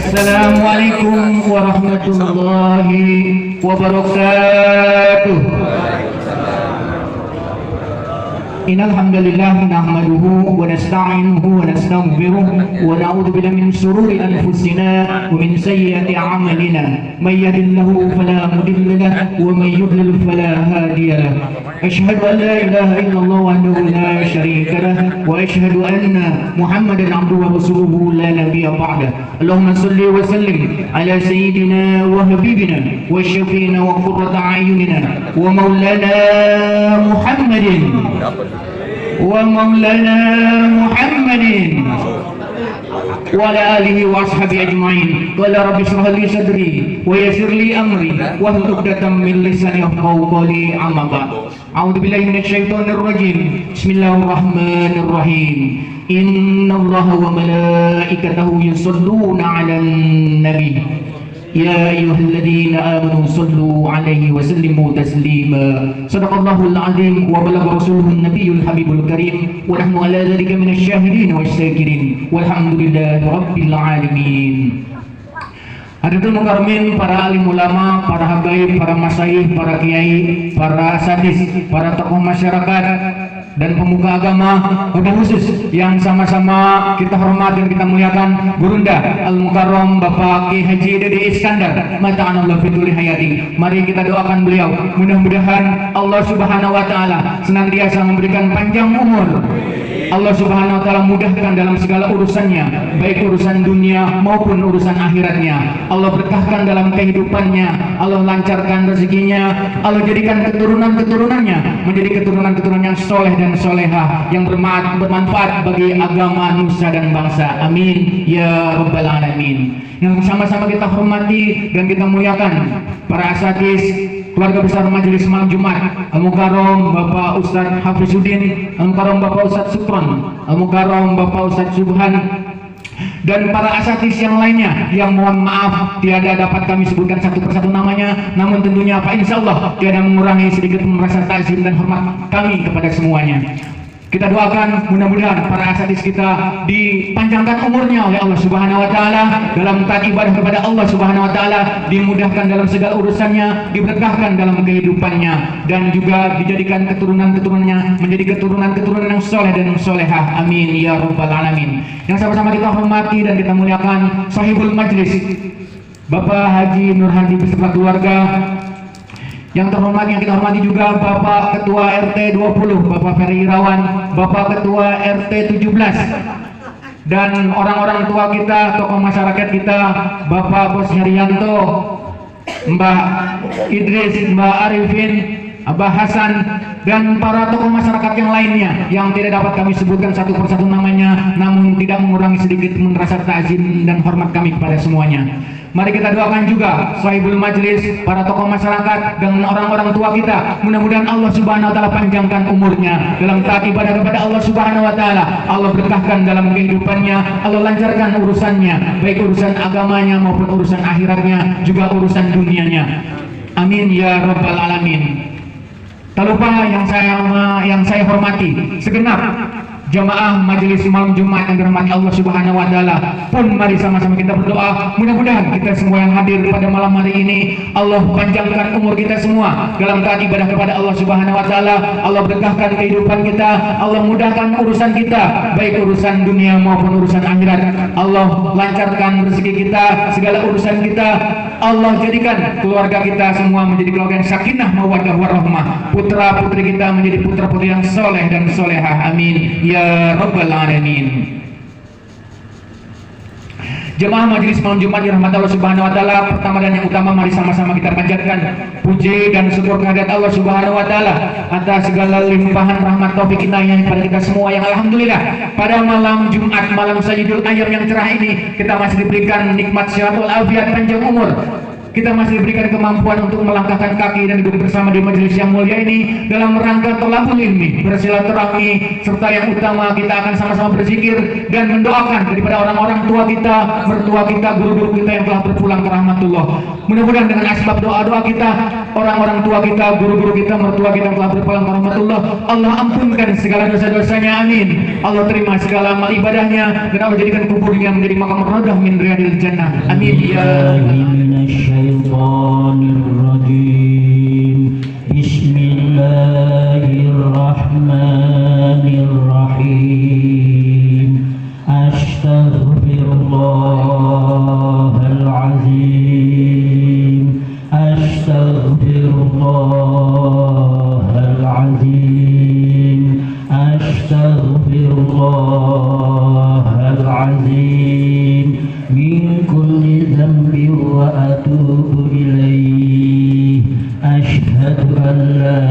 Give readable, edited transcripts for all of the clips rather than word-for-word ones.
Assalamualaikum warahmatullahi wabarakatuh. Innal hamdalillah nahmaduhu wa nasta'inuhu wa nastaghfiruh wa na'udzu billahi min shururi anfusina wa min sayyiati a'malina may yahdihillahu fala mudilla lahu wa may yudlil fala hadiya lahu. Asyhadu an la ilaha illallah wahdahu la syarika lahu wa asyhadu anna Muhammadan 'abduhu wa rasuluhu la nabiyya ba'dahu. Allahumma shalli wa sallim ala sayyidina wa habibina wa syafiina wa qurrata a'yunina wa maulana Muhammadin ومولانا محمد وعلى آله وأصحابه أجمعين. قال رب اشرح لي صدري ويسر لي أمري واحلل عقدة من لساني يفقهوا قولي. أما بعد أعوذ بالله من الشيطان الرجيم. بسم الله الرحمن الرحيم. إن الله وملائكته يصلون على النبي يا أيها الذين آمنوا صلوا عليه وسلموا تسليما. صدق الله العظيم وبلغ رسوله النبي الحبيب الكريم ونحن على ذلك من الشاهدين والشاكرين والحمد لله رب العالمين. Hadirin mukarramin, para alim ulama, para habaib, para masyayikh, para kiai, para sadis, para tokoh masyarakat dan pemuka agama, wabil khusus yang sama-sama kita hormat dan kita muliakan Gurunda Al-Mukarram Bapak Ki Haji Dede Iskandar mata'anallahu fituli hayati. Mari kita doakan beliau, mudah-mudahan Allah Subhanahu wa taala senantiasa memberikan panjang umur. Allah Subhanahu wa taala mudahkan dalam segala urusannya, baik urusan dunia maupun urusan akhiratnya. Allah berkahkan dalam kehidupannya, Allah lancarkan rezekinya, Allah jadikan keturunan-keturunannya menjadi keturunan-keturunan yang soleh dan solehah, yang bermanfaat bagi agama, nusa dan bangsa. Amin ya rabbal alamin. Yang sama-sama kita hormati dan kita muliakan para asatidz, keluarga besar Majelis Malam Jumat Al-Mukarram Bapak Ustadz Hafizuddin, Al-Mukarram Bapak Ustadz Sukron, Al-Mukarram Bapak Ustadz Subhan, dan para asatidz yang lainnya yang mohon maaf tiada dapat kami sebutkan satu persatu namanya, namun tentunya Pak insya Allah tiada mengurangi sedikit pun rasa takzim dan hormat kami kepada semuanya. Kita doakan mudah-mudahan para asatidz kita dipanjangkan umurnya oleh Allah Subhanahu wa taala dalam taat ibadah kepada Allah Subhanahu wa taala, dimudahkan dalam segala urusannya, diberkahkan dalam kehidupannya, dan juga dijadikan keturunan-keturunannya menjadi keturunan-keturunan yang soleh dan solehah. Amin ya rabbal alamin. Yang sama-sama kita hormati dan kita muliakan sahibul majlis Bapak Haji Nur Hadi beserta keluarga. Yang terhormat, yang kita hormati juga Bapak Ketua RT 20 Bapak Ferry Irawan, Bapak Ketua RT 17, dan orang-orang tua kita, tokoh masyarakat kita, Bapak Bos Herianto, Mbak Idris, Mbak Arifin, Abah Hasan, dan para tokoh masyarakat yang lainnya yang tidak dapat kami sebutkan satu persatu namanya, namun tidak mengurangi sedikit pun rasa takzim dan hormat kami kepada semuanya. Mari kita doakan juga sahibul majlis, para tokoh masyarakat dan orang-orang tua kita. Mudah-mudahan Allah Subhanahu wa taala panjangkan umurnya dalam taat ibadah kepada Allah Subhanahu wa taala. Allah berkahkan dalam kehidupannya, Allah lancarkan urusannya, baik urusan agamanya maupun urusan akhiratnya, juga urusan dunianya. Amin ya rabbal alamin. Tak lupa yang saya hormati segenap jamaah Majelis Malam Jumat yang dirahmati Allah Subhanahu wa taala pun, mari sama-sama kita berdoa mudah-mudahan kita semua yang hadir pada malam hari ini Allah panjangkan umur kita semua dalam taat ibadah kepada Allah Subhanahu wa taala. Allah berkahkan kehidupan kita, Allah mudahkan urusan kita, baik urusan dunia maupun urusan akhirat. Allah lancarkan rezeki kita, segala urusan kita. Allah jadikan keluarga kita semua menjadi keluarga yang sakinah mawaddah warahmah, putra putri kita menjadi putra putri yang soleh dan solehah. Amin ya rabbal alamin. Jemaah Majelis Malam Jumat dirahmati Allah Subhanahu wa taala, pertama dan yang utama mari sama-sama kita panjatkan puji dan syukur kehadirat Allah Subhanahu wa taala atas segala limpahan rahmat taufik inayahnya kepada kita semua, yang alhamdulillah pada malam Jumat, malam Sayyidul Ayyam yang cerah ini kita masih diberikan nikmat sehat wal afiat, panjang umur, kita masih diberikan kemampuan untuk melangkahkan kaki dan duduk bersama di majelis yang mulia ini dalam rangka thalabul ilmi, bersilaturahmi, serta yang utama kita akan sama-sama berzikir dan mendoakan daripada orang-orang tua kita, mertua kita, guru-guru kita yang telah berpulang ke rahmatullah. Mudah-mudahan dengan asbab doa-doa kita, orang-orang tua kita, guru-guru kita, mertua kita yang telah berpulang ke rahmatullah, Allah ampunkan segala dosa-dosanya, amin. Allah terima segala amal ibadahnya dan Allah jadikan kuburnya menjadi makam radah min riyadil jannah, amin ya Bismillahirrahmanirrahim. Bismillahirrahmanirrahim. Astaghfirullahalazim. Astaghfirullahalazim. Astaghfirullahalazim. Min kulli dhanbin wa atubu ilaih. Ashhadu an la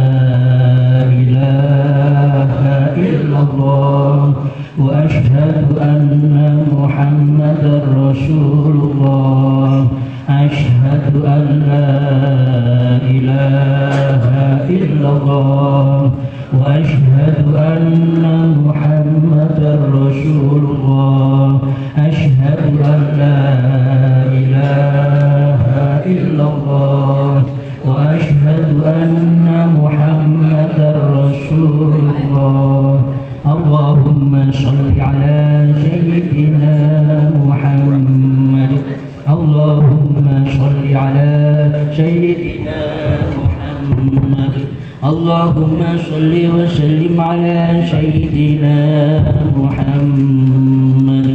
ilaha illallah wa ashhadu anna Muhammadar Rasulullah. Ashhadu an la ilaha illallah wa ashhadu anna Muhammadar Rasulullah. Ashhadu an la ilaha illallah wa ashhadu anna Muhammadar Rasulullah. Allahumma shalli ala sayyidina Muhammad. Allahumma shalli ala sayyidina Muhammad. Allahumma shalli wa sallim ala sayyidina Muhammad.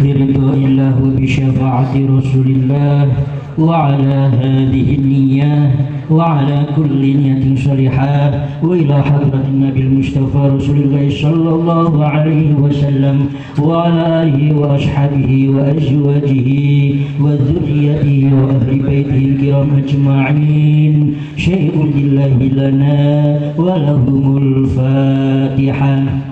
Biridwanillah wa bisyafaati Rasulillah wa ala hadhihi niyyah wa ala kulli niyatin salihah wa ila hadratin Nabil Mustafa Rasulillah sallallahu alaihi wasallam wa ala alihi wa ashabihi wa azwajihi wa dhurriyyatihi wa ahli baitihi al-kiram ajma'in. Syai'un lillahi lana wa lahumul Fatihah.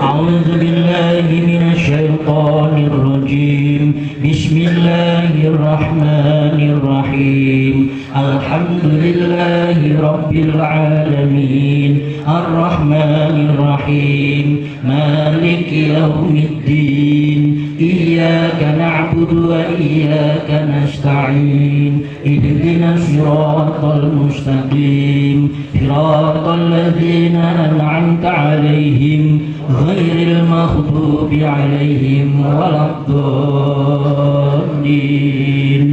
A'udzu billahi minasy syaithanir rajim. Bismillahirrahmanirrahim. Alhamdulillahi rabbil alamin. Ar-Rahmanir Rahim. Maliki yaumiddin. Iyyaka na'budu wa iyyaka nasta'in. Ihdinas siratal mustaqim. Siratal ladzina an'amta 'alaihim ghairil maghdubi 'alaihim waladdallin.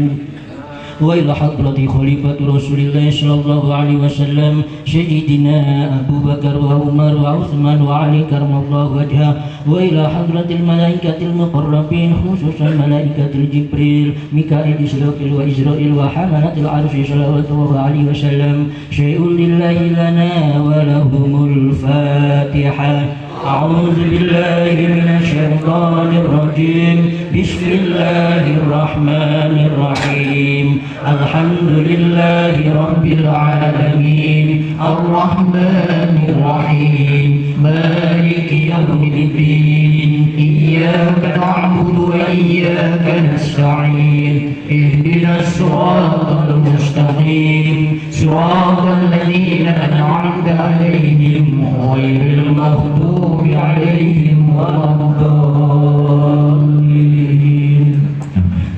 Wa ila hadrati khalifati Rasulillah sallallahu alaihi wasallam Sayyidina Abu Bakar wa Umar wa Uthman wa Ali karamallahu wajhah. Wa ila hadratil malaikatil muqarrabin khususan malaikatil Jibril, Mikail, Israfil wa Israil wa hamalatil arsy sallallahu alaihi wasallam. Syai'un lillahi lana wa lahumul Fatihah. أعوذ بالله من الشيطان الرجيم. بسم الله الرحمن الرحيم. الحمد لله رب العالمين. الرحمن الرحيم. مالك يوم الدين. إياك نعبد وإياك نستعين. اهدنا الصراط المستقيم. صراط الذين أنعمت عليهم غير المغضوب عليهم ولا الضالين.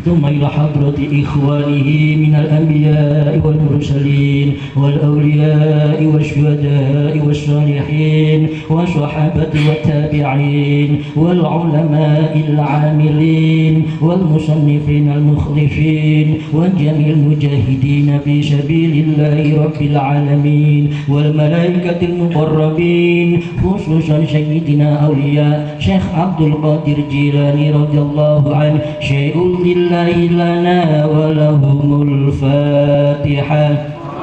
ثم إلى حضرة إخوانه من الأنبياء والمرسلين والأولياء والشهداء والصالحين والصحابة والتابعين والعلماء العاملين والمصنفين المخلصين وجميع المجاهدين في سبيل الله رب العالمين والملائكة المقربين خصوصا سيدنا أولياء شيخ عبد القادر الجيلاني رضي الله عنه. شيء لله لنا ولهم الفاتحة.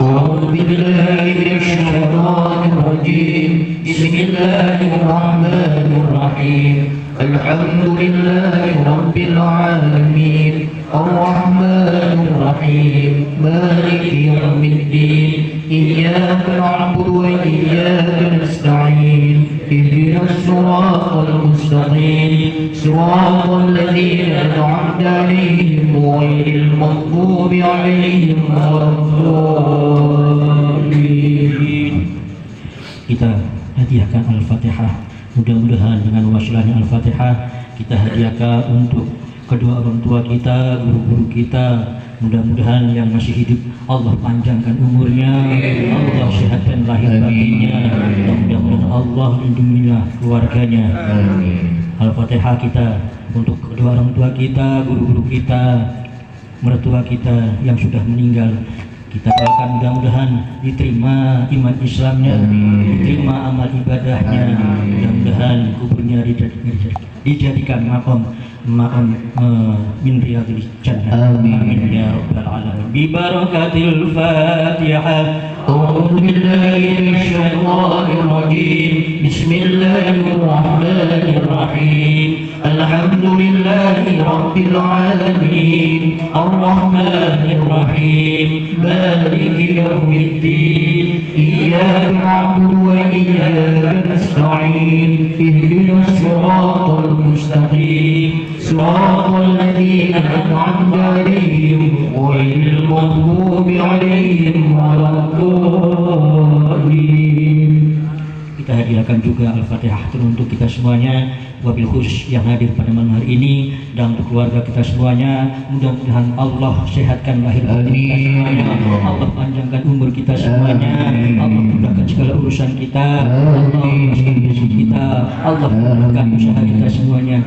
أعوذ بالله من الشيطان الرجيم. بسم الله الرحمن الرحيم. الحمد لله رب العالمين. الرحمن الرحيم. مالك يوم الدين. إياك نعبد وإياك نستعين. اهدنا الصراط المستقيم. صراط الذين أنعمت عليهم غير المغضوب عليهم ولا الضالين. Kita hadiahkan Al-Fatihah. Mudah-mudahan dengan wasilahnya Al-Fatihah kita hadiahkan untuk kedua orang tua kita, guru-guru kita. Mudah-mudahan yang masih hidup Allah panjangkan umurnya, Allah sehatkan lahir batinnya, mudah-mudahan Allah lindungilah keluarganya. Al-Fatihah kita untuk kedua orang tua kita, guru-guru kita, mertua kita yang sudah meninggal. Kita doakan mudah-mudahan diterima iman Islamnya, diterima amal ibadahnya, mudah-mudahan kuburnya dijadikan makom min riyadil jannah. Amin ya rabbal alamin. Bi barakatil Fatihah. أعوذ بالله من الشيطان الرجيم. بسم الله الرحمن الرحيم. الحمد لله رب العالمين الرحمن الرحيم مالك يوم الدين إياك نعبد وإياك نستعين اهدنا الصراط المستقيم صراط الذين أنعمت عليهم غير المغضوب عليهم ولا الضالين. Kita hadiahkan juga Al-Fatihah untuk kita semuanya, wabil khusus yang hadir pada malam hari ini, dan untuk keluarga kita semuanya. Mudah-mudahan Allah sehatkan lahir batin kita semuanya, Allah panjangkan umur kita semuanya, Allah mudahkan segala urusan kita, Allah mudahkan rezeki kita, Allah mudahkan usaha kita semuanya,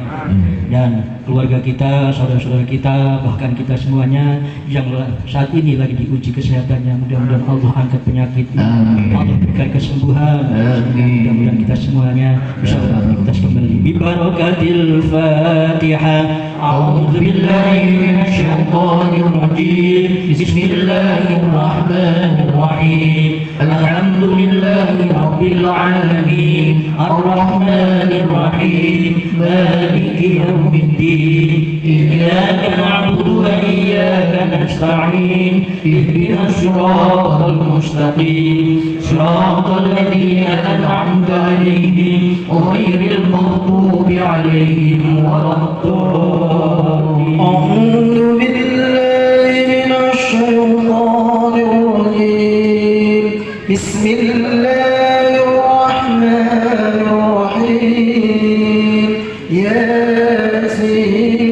dan keluarga kita, saudara-saudara kita, bahkan kita semuanya yang saat ini lagi diuji kesehatannya. Mudah-mudahan Allah angkat penyakitnya, Allah berikan kesembuhan. Mudah-mudahan kita semuanya bisa beraktivitas kembali. Bi barakatil Fatihah. أعوذ بالله من الشيطان الرجيم. بسم الله الرحمن الرحيم. الحمد لله رب العالمين الرحمن الرحيم مالك يوم الدين إياك نعبد وإياك نستعين اهدنا الصراط المستقيم صراط الذين أنعمت عليهم غير المغضوب عليهم ولا الضالين. أعوذ بالله من الشيطان الرجيم. بسم الله الرحمن الرحيم.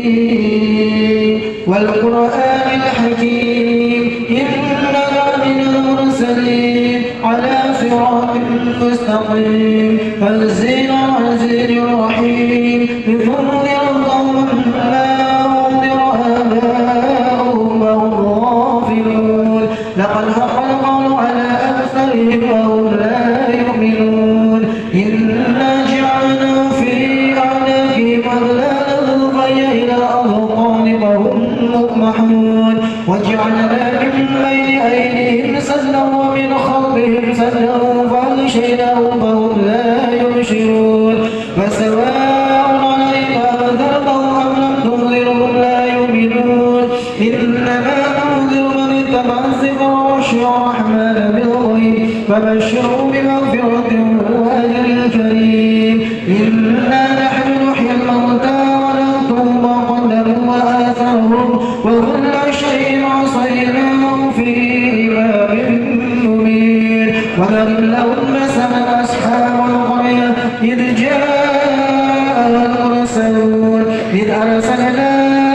ياسين والقرآن الحكيم إنك من المرسلين على صراط مستقيم. تنزيل العزيز الرحيم بفضل قوما ما أنذر آباؤهم وهم غافلون. لقد حق القول على أكثرهم وهم لا يؤمنون. إنا جعلنا في أعناقهم أغلالا فهي إلى الأذقان فهم مقمحون. وجعلنا من بين أيديهم سدا ومن خلفهم سدا فأغشيناهم فهم لا يبصرون. فسواء عليك أنذرتهم أم لم تنذرهم لا يؤمنون. إنما تنذر من اتبع الذكر وخشي الرحمن بالغيب فبشره بمغفرة وأجر كريم. إنا نحن نحيي الموتى ونكتب ما قدموا وآثارهم وكل شيء عصيناه في إمام مبين. وضرب لهم مثلا أصحاب القرية إذ جاء المرسلون إذ أرسلنا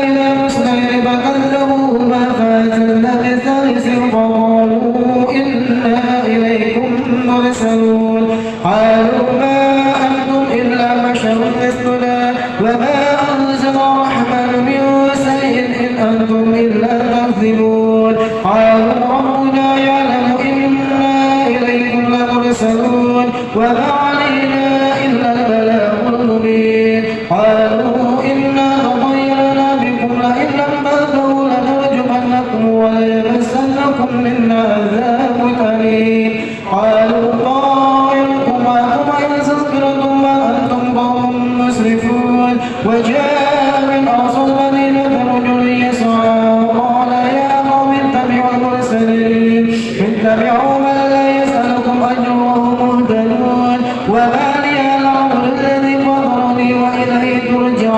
إلى مسلم فكذبوهما فأرسلنا بالثالث فقالوا إنا إليكم مرسلون. قالوا ما أنتم إلا بشر مثلنا وما أنزل الرحمن من شيء إن أنتم إلا تكذبون. قالوا ربنا يعلم إنا إليكم لمرسلون وما علينا إلا البلاغ المبين. قالوا إنا تطيرنا بكم لئن لم تنتهوا لنرجمنكم وليمسنكم منا عذاب أليم. قالوا طائركم معكم إن تذكرتم ما أنتم قوم مسرفون. وجاء من أقصى المدينة رجل يسعى قال يا قوم اتبعوا المرسلين اتبعوا من لا يسألكم أجرا وهم مهتدون. وما لي الأمر الذي فطرني وإليه ترجعون.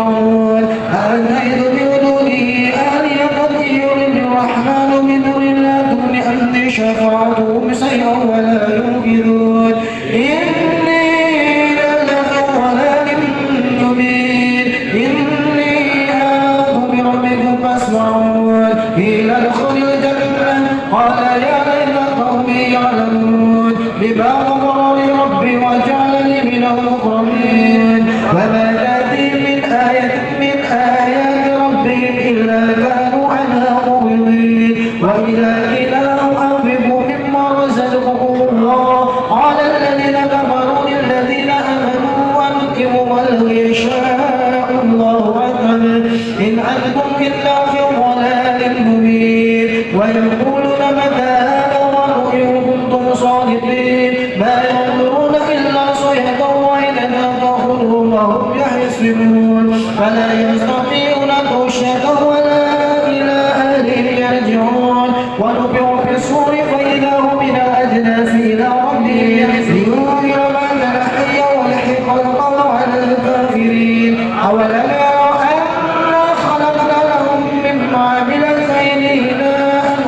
قال يا ليت قومي يعلمون بما غفر لي ربي وجعلني من المكرمين وما تأتيهم من آية من آيات ربهم إلا كانوا عنها معرضين وإذا قيل لهم أنفقوا مما رزقكم الله قال الذين كفروا للذين آمنوا أنفقوا ولو يشاء الله أنفقوا إن أنتم إلا في ضلال مبين ويقولون متى هذا الوعد إن كنتم صادقين ما ينظرون إلا صيحة واحدة تأخذهم وهم يحسبون فلا يستطيعون توشية ولا إلى أهلهم يرجعون ونفخ في الصور فإذا هم من الأجداث إلى ربهم ينزلون ما تلحي ولحق القول على الكافرين أولم يروا أنا خلقنا لهم مما عملت أيدينا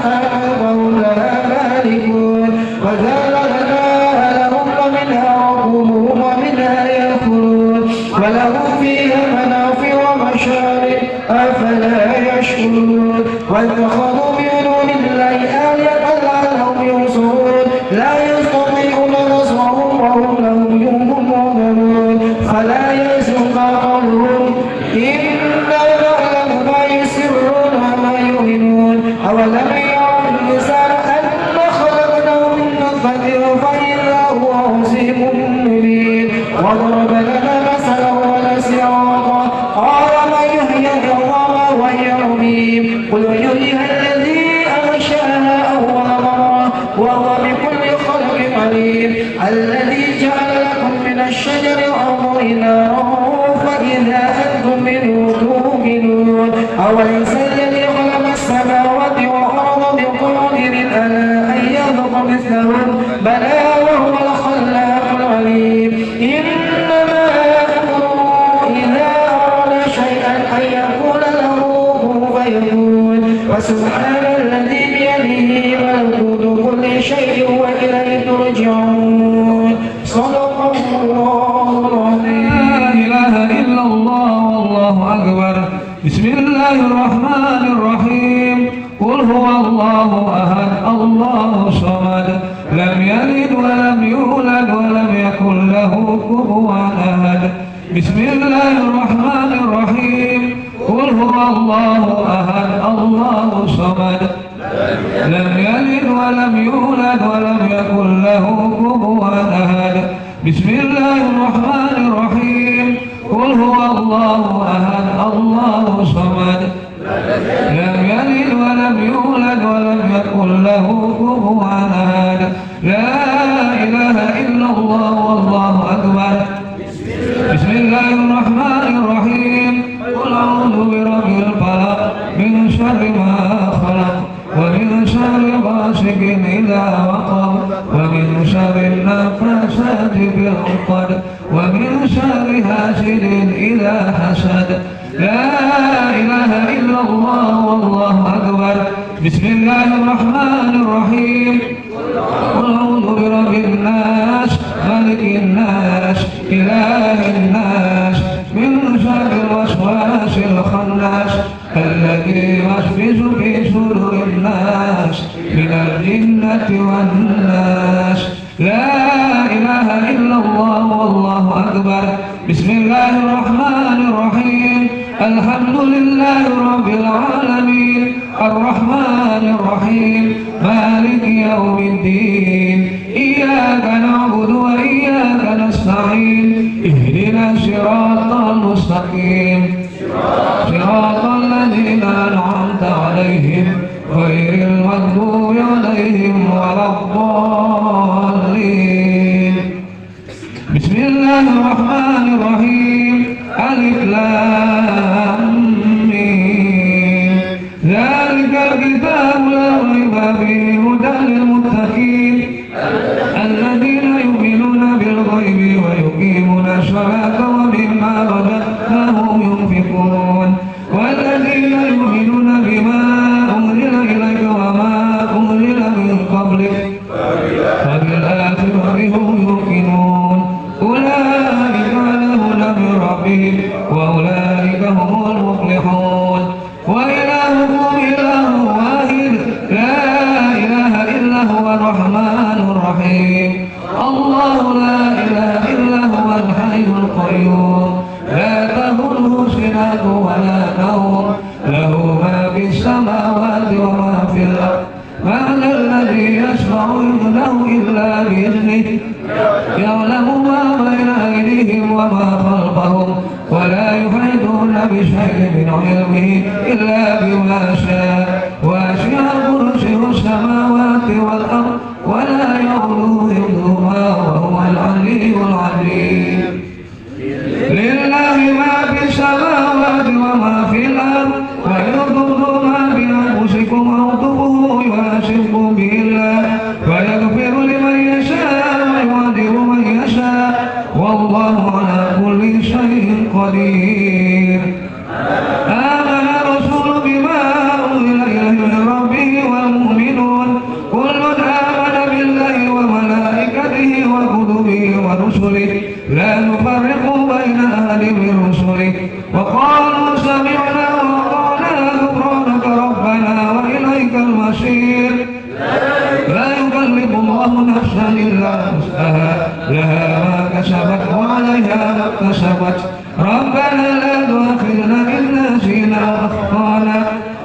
أنعاما لها مالكون وذللناها لهم ومنها ركوبهم ومنها يأكلون ولهم فيها منافع ومشارب أفلا يشكرون واتخذوا من دون الله آلهة لعلهم ينصرون لا يستطيعون نصرهم وهم لهم جند مهزمون فلا يحزنك قولهم إنا نعلم ما يسرون وما يعلنون أولم يروا الإنسان أنا خلقناه من نطفة فإذا هو خصيم مبين وضرب لنا مثلا ونسي خلقه قال من يحيي العظام وهي رميم قل يحييها الذي أنشأها أول مرة وهو بكل خلق عليم الذي جعل لكم من الشجر الأخضر نارا فإذا أنتم منه توقدون أوليس الذي خلق السماوات والأرض بقادر على أن يخلق مثلهم بلى وهو الخلاق العليم إنما أمره إذا أراد شيئا أن يقول له كن فيكون وسبحان الذي بيده ملكوت كل شيء وإليه ترجعون صدق الله العظيم. لا إله إلا الله والله أكبر. بسم الله الرحمن الرحيم. قل هو الله أحد الله الصمد لم يلد ولم يولد ولم يكن له كفوا أحد. بسم الله الرحمن الرحيم. قل هو الله أحد الله الصمد لم يلد ولم يولد ولم يكن له كفوا أحد. بسم الله الرحمن الرحيم. قل هو الله أحد الله الصمد لم يلد ولم يولد ولم يكن له كفوا أحد. لا إله إلا الله والله أكبر. بسم الله الرحمن الرحيم. قل أعوذ برب الفلق من شر ما خلق ومن شر غاسق إذا وقب ومن شر النفاثات في العقد ومن شر حاسد إذا حسد. لا إله إلا الله والله أكبر. بسم الله الرحمن الرحيم. قل أعوذ برب الناس ملك الناس إله الناس من شر الوسواس الخناس الذي يوسوس في صدور الناس من الجنة والناس. لا إله إلا الله والله أكبر. بسم الله الرحمن الرحيم. الحمد لله رب العالمين الرحمن الرحيم مالك يوم الدين إياك نعبد وإياك نستعين اهدنا الصراط المستقيم صراط الذين أنعمت عليهم غير المغضوب عليهم ولا الضالين. بسم الله الرحمن الرحيم. ألف لام ميم ذلك الكتاب لا ريب فيه هدى للمتقين الذين يؤمنون بالغيب ويقيمون الصلاة ومما رزقناهم ينفقون والذين يؤمنون بما أنزل إليك وما أنزل من قبلك وبالآخرة هم يوقنون أولئك على هدى من ربهم وأولئك هم المفلحون. وإلهكم إله واحد لا إله ولا يحيطون بشيء من علمه إلا بما شاء وسع كرسيه السماوات والأرض ولا يؤوده حفظهما وهو العلي العظيم لله ما في السماوات وما في الأرض وإن تبدوا ما في أنفسكم أو تخفوه يحاسبكم به الله ويغفر لمن يشاء ويعذب من يشاء والله على كل شيء قدير آمن الرسول بما أنزل إليه من ربه والمؤمنون كل آمن بالله وملائكته وكتبه ورسله لا نفرق بين أحد من رسله وقالوا سمعنا وأطعنا غفرانك ربنا وإليك المصير لا يكلف الله نفسا إلا وسعها لها ما كسبت وعليها ما اكتسبت ربنا لا تؤاخذنا إن نسينا وأخطأنا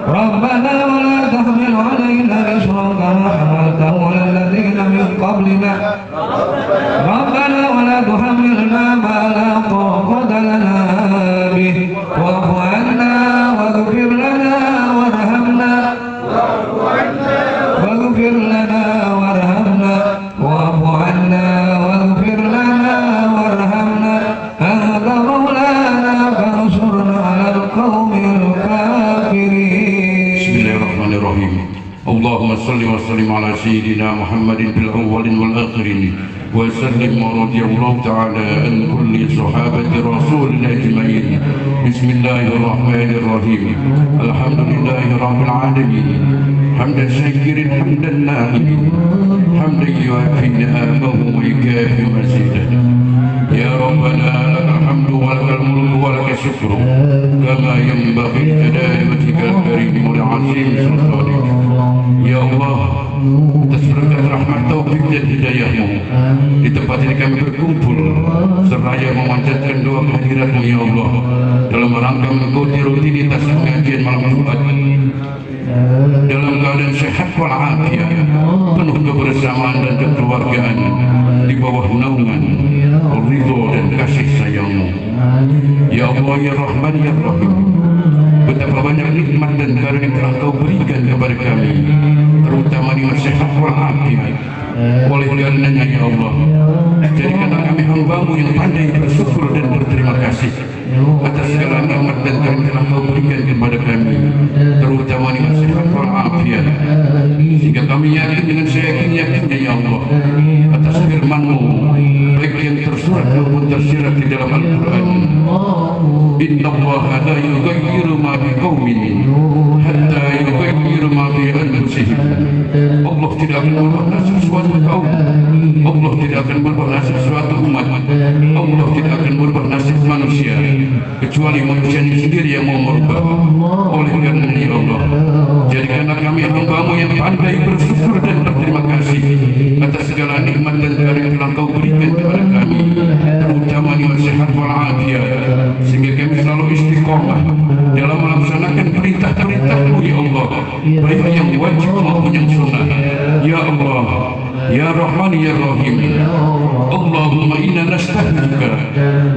ربنا ولا تحمل علينا إصرا كما حملته على الذين من قبلنا ربنا ولا تحملنا ما لا طاقة لنا به واعف عنا واغفر لنا وارحمنا واغفر لنا وارحمنا واعف عنا واغفر لنا وارحمنا أنت مولانا فانصرنا على القوم الكافرين. بسم الله الرحمن الرحيم. اللهم صل وسلم على سيدنا محمد في الأولين والآخرين وسلم ورضي الله تعالى عن كل صحابة رسول أجمعين. بسم الله الرحمن الرحيم. الحمد لله رب العالمين حمدا شاكرا حمدا نائما حمدا يوافي نعمه ويكافئ مزيدا. يا ربنا لك الحمد ولك الملك ولك الشكر كما ينبغي لجلال وجهك الكريم ولعظيم سلطانك. Ya Allah, atas berkat rahmat taufik dan hidayahmu di tempat ini kami berkumpul seraya memanjatkan doa kehadiratmu ya Allah dalam rangka mengikuti rutinitas pengajian malam Jumat dalam keadaan sehat walafiat penuh kebersamaan dan kekeluargaan di bawah naungan ridho dan kasih sayangmu ya Allah ya Rahman ya Rahim. Betapa banyak nikmat dan karunia yang telah kau berikan kepada kami, terutama nikmat sehat walafiat. Oleh karenanya ya Allah, jadikanlah kami hamba-Mu yang pandai bersyukur dan berterima kasih atas segala nikmat dan karunia yang telah kau berikan kepada kami, terutama nikmat sehat walafiat. Sehingga kami yakin dengan seyakin-yakinnya ya Allah atas firman-Mu, baik yang tersurat maupun tersirat di dalam Al-Quran. Inna Allah la yughayyiru ma biqaumin hatta yughayyiru ma bi anfusihim. Allah tidak akan merubah nasib suatu kaum, Allah tidak akan merubah nasib suatu umat, Allah tidak akan merubah nasib manusia kecuali manusia sendiri yang mau merubah. Oleh karena ya Allah, jadikanlah kami hamba-Mu yang pandai bersyukur dan berterima kasih atas segala nikmat dan karunia yang telah Kau berikan kepada kami, terutama nikmat sehat walafiat, sehingga kami selalu istiqomah dalam melaksanakan perintah-perintah-Mu ya Allah, baik yang wajib maupun yang sunnah. Ya Allah, Ya Rahman Ya Rahim, Allahumma inna nastahdiruka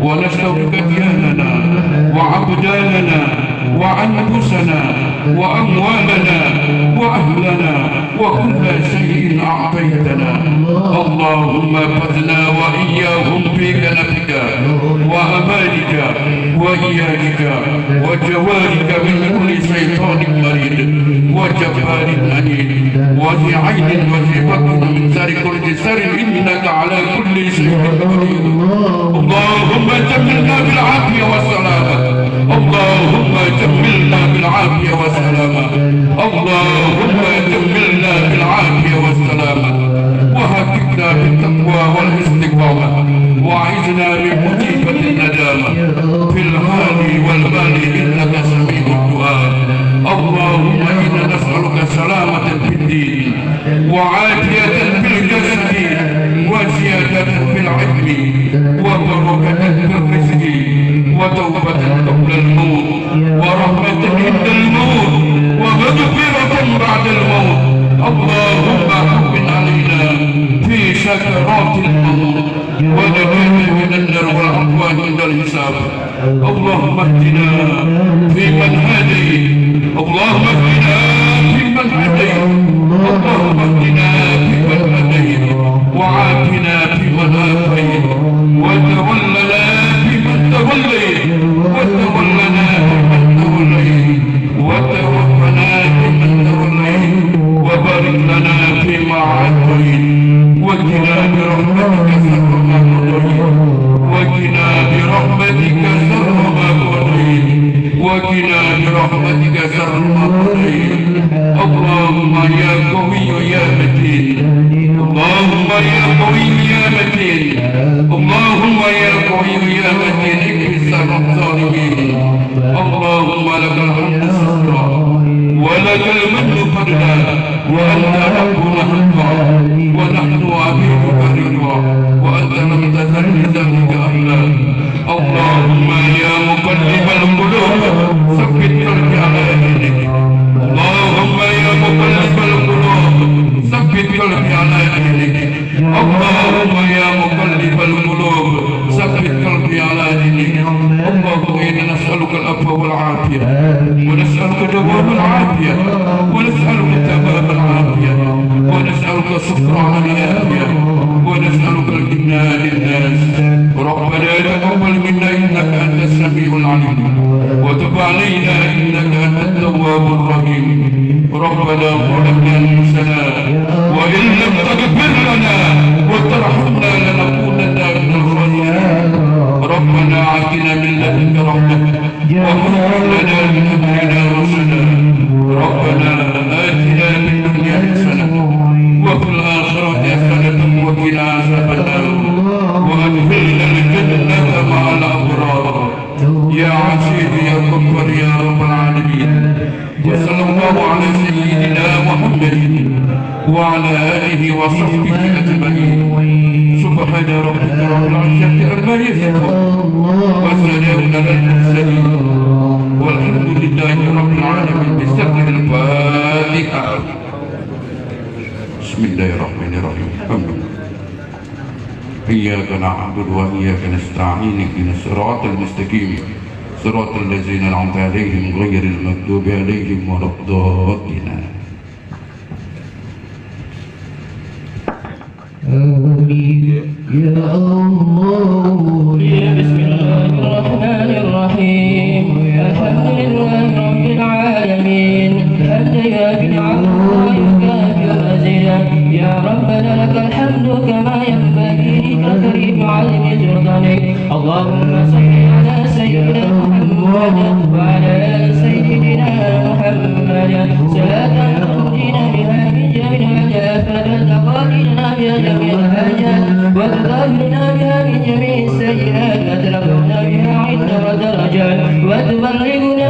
wa nastawdika diyanana wa abdalana wa anfusana wa amwalana wa ahlana wa kulla shay'in a'taytana. Allahumma fadna wa iyyahum fi kanafika wa amalika wa iyadika wa jawarika min kulli shaytanin marid wa jabbarin anid wa zi'ainin wa zi'batin min sari kulli sarin innaka ala kulli shay'in qadir. Allahumma jammilna bil afiyah was salamah. Allahumma jammilna bil afiyah was salamah. Allahumma jammilna bil afiyah was salamah. وهكذا بالتقوى والاستقامة وأعذنا من مصيبة الندامة في الحال والمال إنك سميع الدعاء. اللهم إنا نسألك سلامة في الدين وعافية في الجسد وزيادة في العلم وبركة في الرزق وتوبة قبل الموت ورحمة عند الموت ومغفرة بعد الموت. اللهم هون علينا في سكرات الموت ونجاة من النار والعدوان عند الحساب. الحساب. اللهم اهدنا فيمن هديت، اللهم اهدنا فيمن هديت، اللهم اهدنا فيمن هديت، وعافنا فيمن عافيت، وتولنا فيمن توليت، وتولنا فيمن توليت، وتوفنا فيمن توليت، وبارك لنا فيما أعطيت، وقنا برحمتك شر ما قضيت، وقنا برحمتك شر ما قضيت، وقنا برحمتك شر ما قضيت. اللهم يا قوي يا متين، اللهم يا قوي يا متين، اللهم يا قوي يا متين اكفي شر الظالمين. اللهم لك الحمد شكرا ولك المجد فضلا، وأنت ربنا حقا ونحن عبيدك رضا، وأنت لم تزل لذلك أهلا. اللهم يا مقلب القلوب ثبت قلبي على دينك، اللهم يا مقلب القلوب ثبت قلبي على دينك، اللهم يا مقلب القلوب ثبت قلبي على دينك. اللهم إنا نسألك العفو والعافية، ونسألك دوام العافية، ونسألك تمام العافية، ونسألك الشكر على العافية، ونسألك الجنة للناس. ربنا تقبل منا إنك أنت السميع العليم، وتب علينا إنك أنت التواب الرحيم. ربنا ظلمنا أنفسنا وإن لم تغفر لنا وترحمنا لنكونن من الخاسرين. ربنا آتنا من لدنك رحمة وهب لنا من أمرنا رشدا. ربنا آتنا في الدنيا حسنة وفي الآخرة حسنة وقنا عذاب النار، وأدخلنا الجنة مع الأبرار يا عزيز يا غفار يا رب العالمين. وصلى الله على سيدنا محمد وعلى آله وصحبه أجمعين. سبحان ربك رب العزة عما يصفون، وسلام على المرسلين، والحمد لله رب العالمين. بسم الفاتحة. بسم الله الرحمن الرحيم. الحمد لله. إياك نعبد وإياك نستعين، اهدنا الصراط المستقيم صراط الذين أنعمت عليهم غير المغضوب عليهم ولا الضالين. آمين يا الله. بسم الله الرحمن الرحيم. الحمد لله رب العالمين، حمدا يوافي نعمه ويكافئ مزيدا. يا ربنا لك الحمد كما ينبغي لكريم عظيم سلطانك. اللهم صل على سيدنا محمد وعلى آل سيدنا محمد صلاة تنجينا بها من جميع الآفات، وتقاتلنا بها جميع الحاجات، وتطهرنا بها من جميع السيئات، وترفعنا بها عند ودرجات، وتبلغنا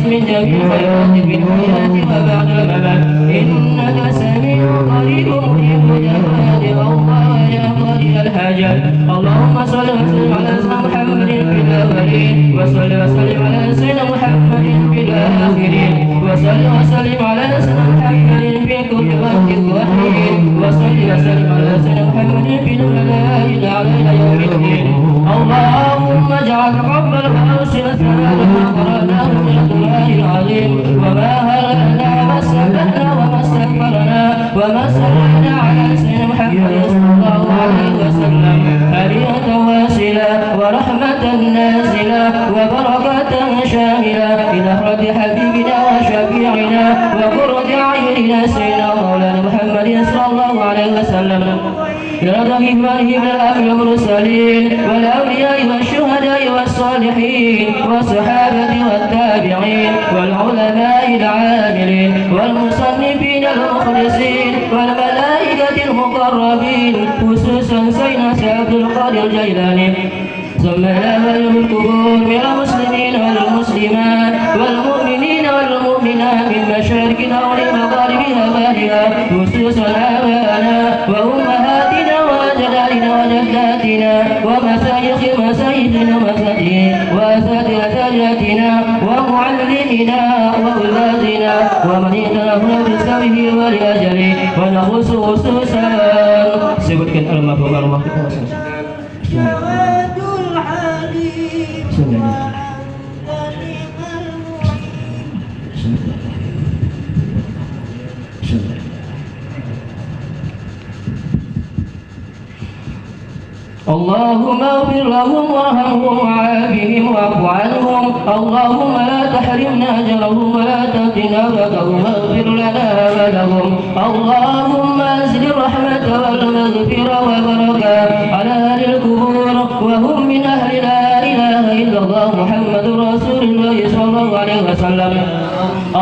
من جميع الخيرات في الحياة وبعد الممات. إنك سميع قريب مجيب دعوات الله يا قاضي الحاجات. اللهم صل وسلم على سيدنا محمد في الأولين، وصل وسلم على سيدنا محمد في الآخرين، وصل وسلم على سيدنا محمد في كل وقت وحين، وصل وسلم على سيدنا محمد في الملائكة على يوم الدين. اللهم اجعل رب العرش الثلاث ما قرأناه من القرآن العظيم، وما هلأنا وما استكبرنا وما استكبرنا وما صلينا على سيدنا محمد صلى الله عليه وسلم هدية واصلة ورحمة نازلة وبركة شاملة إلى حضرة حبيبنا وشفيعنا وقرة أعيننا سيدنا مولانا محمد صلى الله عليه وسلم. لرضا إخوانه من الأنبياء والمرسلين والأولياء والشهداء والصالحين والصحابة والتابعين والعلماء العاملين والمصنفين المخلصين والملائكة المقربين، خصوصا سيدنا عبد القادر الجيلاني. ثم لا بلغ القبور من المسلمين والمسلمات والمؤمنين والمؤمنات من مشارق الأرض مغاربها ومغاربها، خصوصا آباءنا وأمهاتنا وأجدادنا وجداتنا ومشايخ مشايخنا وأساتذتنا ومعلمنا وأولادنا ومن يتنفذ بسببه ولأجله، ونخص خصوصا sebutkan al-mafhum al-mafhum. اللهم اغفر لهم وارحمهم وعافهم واعف عنهم. اللهم لا تحرمنا اجرهم ولا تفتنا بعدهم واغفر لنا ولهم. اللهم انزل الرحمة والمغفرة والبركة على اهل القبور وهم من اهل لا اله الا الله محمد رسول الله صلى الله عليه وسلم.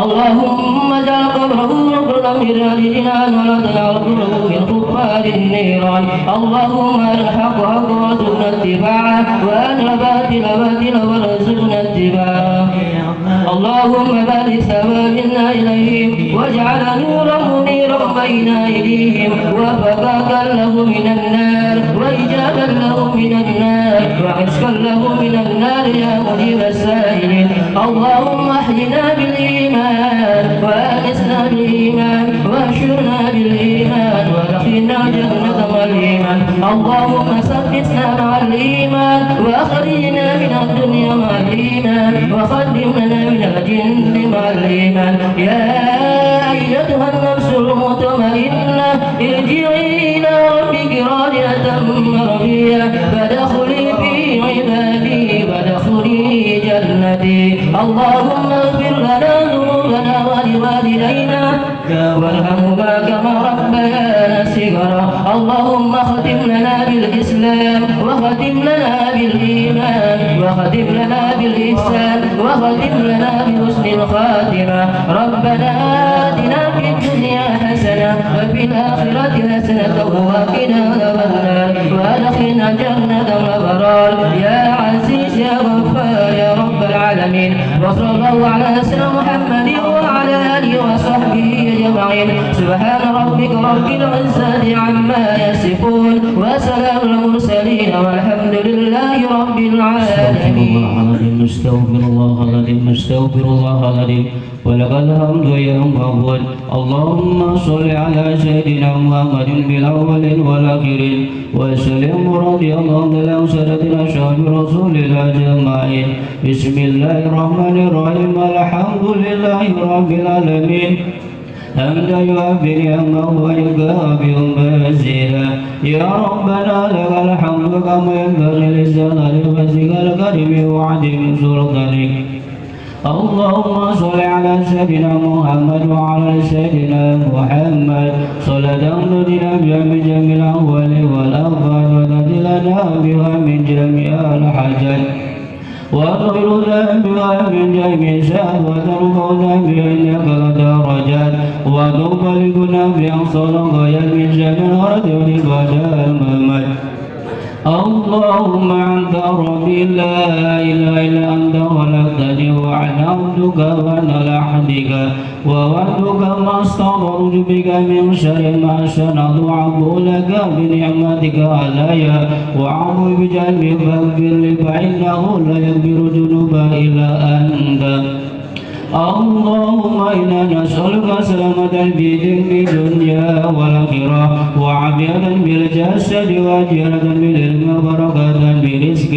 اللهم اجعل قبره قبرا من رياض الجنان ولا تجعل قبره من كفار النيران. اللهم الحق حق وارزقنا اتباعه وأن الباطل باطلا وارزقنا اتباعه. اللهم بارك ثوابنا إليهم واجعل نورا منيرا بين أيديهم وفكاكا له من النار وإجابا له من النار وعشقا له من النار يا مجيب السائلين. اللهم احينا بالإيمان وآنسنا بالإيمان واحشرنا بالإيمان وادخلنا جنة مع الإيمان. اللهم ثبتنا مع الإيمان وأخرجنا من الدنيا مع الإيمان وقدم لنا من الجن مع الإيمان. يا أيتها النفس المطمئنة ارجعي إلى ربك راضية مرضية فادخلي في عبادي وادخلي جنتي. اللهم اغفر لنا ذنوبنا ولوالدينا وارحمهما كما ربيانا صغارا. اللهم اختم لنا بالإسلام وختم لنا بالإيمان وختم لنا بالإحسان وختم لنا بحسن الخاتمة. ربنا آتنا في الدنيا حسنة وفي الآخرة حسنة وقنا عذاب النار وأدخلنا جنة الأبرار يا عزيز يا غفار يا رب العالمين. وصلى الله على سيدنا محمد وعلى آله وصحبه أجمعين. سبحان ربك رب العزة عما يصفون وسلام المرسلين والحمد لله رب العالمين. استغفر الله العظيم استغفر الله العظيم ولك الحمد يا معبود. اللهم صل على سيدنا محمد بالأولين والآخرين وسلم رضي الله عن سادتنا شهد رسول الله أجمعين. بسم الله الرحمن الرحيم الحمد لله رب العالمين حمدا يوافي نعمه ويكافئ مزيدا. يا ربنا لك الحمد كما ينبغي لجلال وجهك الكريم وعظيم سلطانك. اللهم صل على سيدنا محمد وعلى سيدنا محمد صلاة تنجينا بها من جميع الأهوال والآفات وتنجلنا بها من جميع الحاجات وتغفرنا بها من جميع الشهوات وترفعنا بها إنك لدرجات وتبلغنا بها صدقات من جميع الأرض والعبادة الممات. اللهم أنت ربي لا إله إلا أنت خلقتني وأنا عبدك وأنا لعهدك ووعدك ما استغفرت بك من شر ما صنعت وأعوذ لك بنعمتك علي وأعوذ بجهلك فاغفر لي فإنه لا يغفر الذنوب إلا أنت. اللهم إنا نسألك سلامة في الدنيا والآخرة وعافية بالجسد وعافية بالعلم وبركة برزق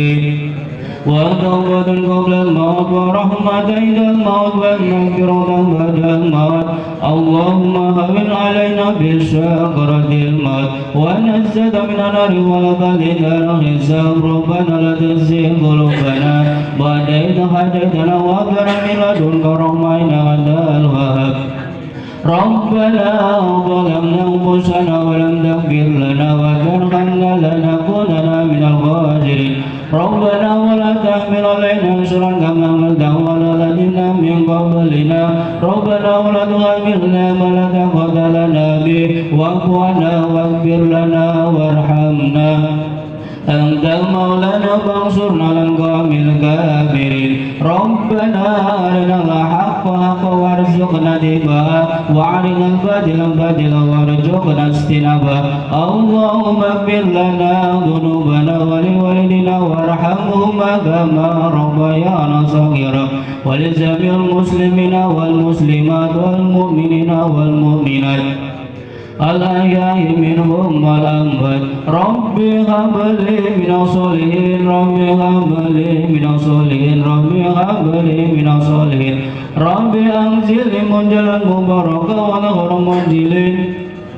وتوبة قبل الموت ورحمة عند الموت ومغفرة بعد الموت. اللهم هون علينا بسكرة الموت ونجد من النار ولقد الحساب. ربنا لا تزغ قلوبنا بعد إذ هديتنا وهب لنا من لدنك رحمة إنك أنت الوهاب. ربنا ظلمنا أنفسنا ولم تغفر لنا وترحمنا لنكونن من الخاسرين. ربنا ولا تحمل علينا إصرا كما حملته على الذين من قبلنا. ربنا ولا تحملنا ما لا طاقة لنا به واعف عنا واغفر لنا وارحمنا. أنت مولانا فانصرنا على القوم الكافرين. ربنا أرنا الحق حقا وارزقنا اتباعه وأرنا الباطل باطلا وارزقنا اجتنابه. اللهم اغفر لنا ذنوبنا ولوالدينا وارحمهما كما ربيانا صغيرا ولجميع المسلمين والمسلمات والمؤمنين والمؤمنات الأحياء منهم والأموات رب هب لي من الصالحين رب هب لي من الصالحين رب هب لي من الصالحين رب أنزل منزلا مباركا ونهر منزلين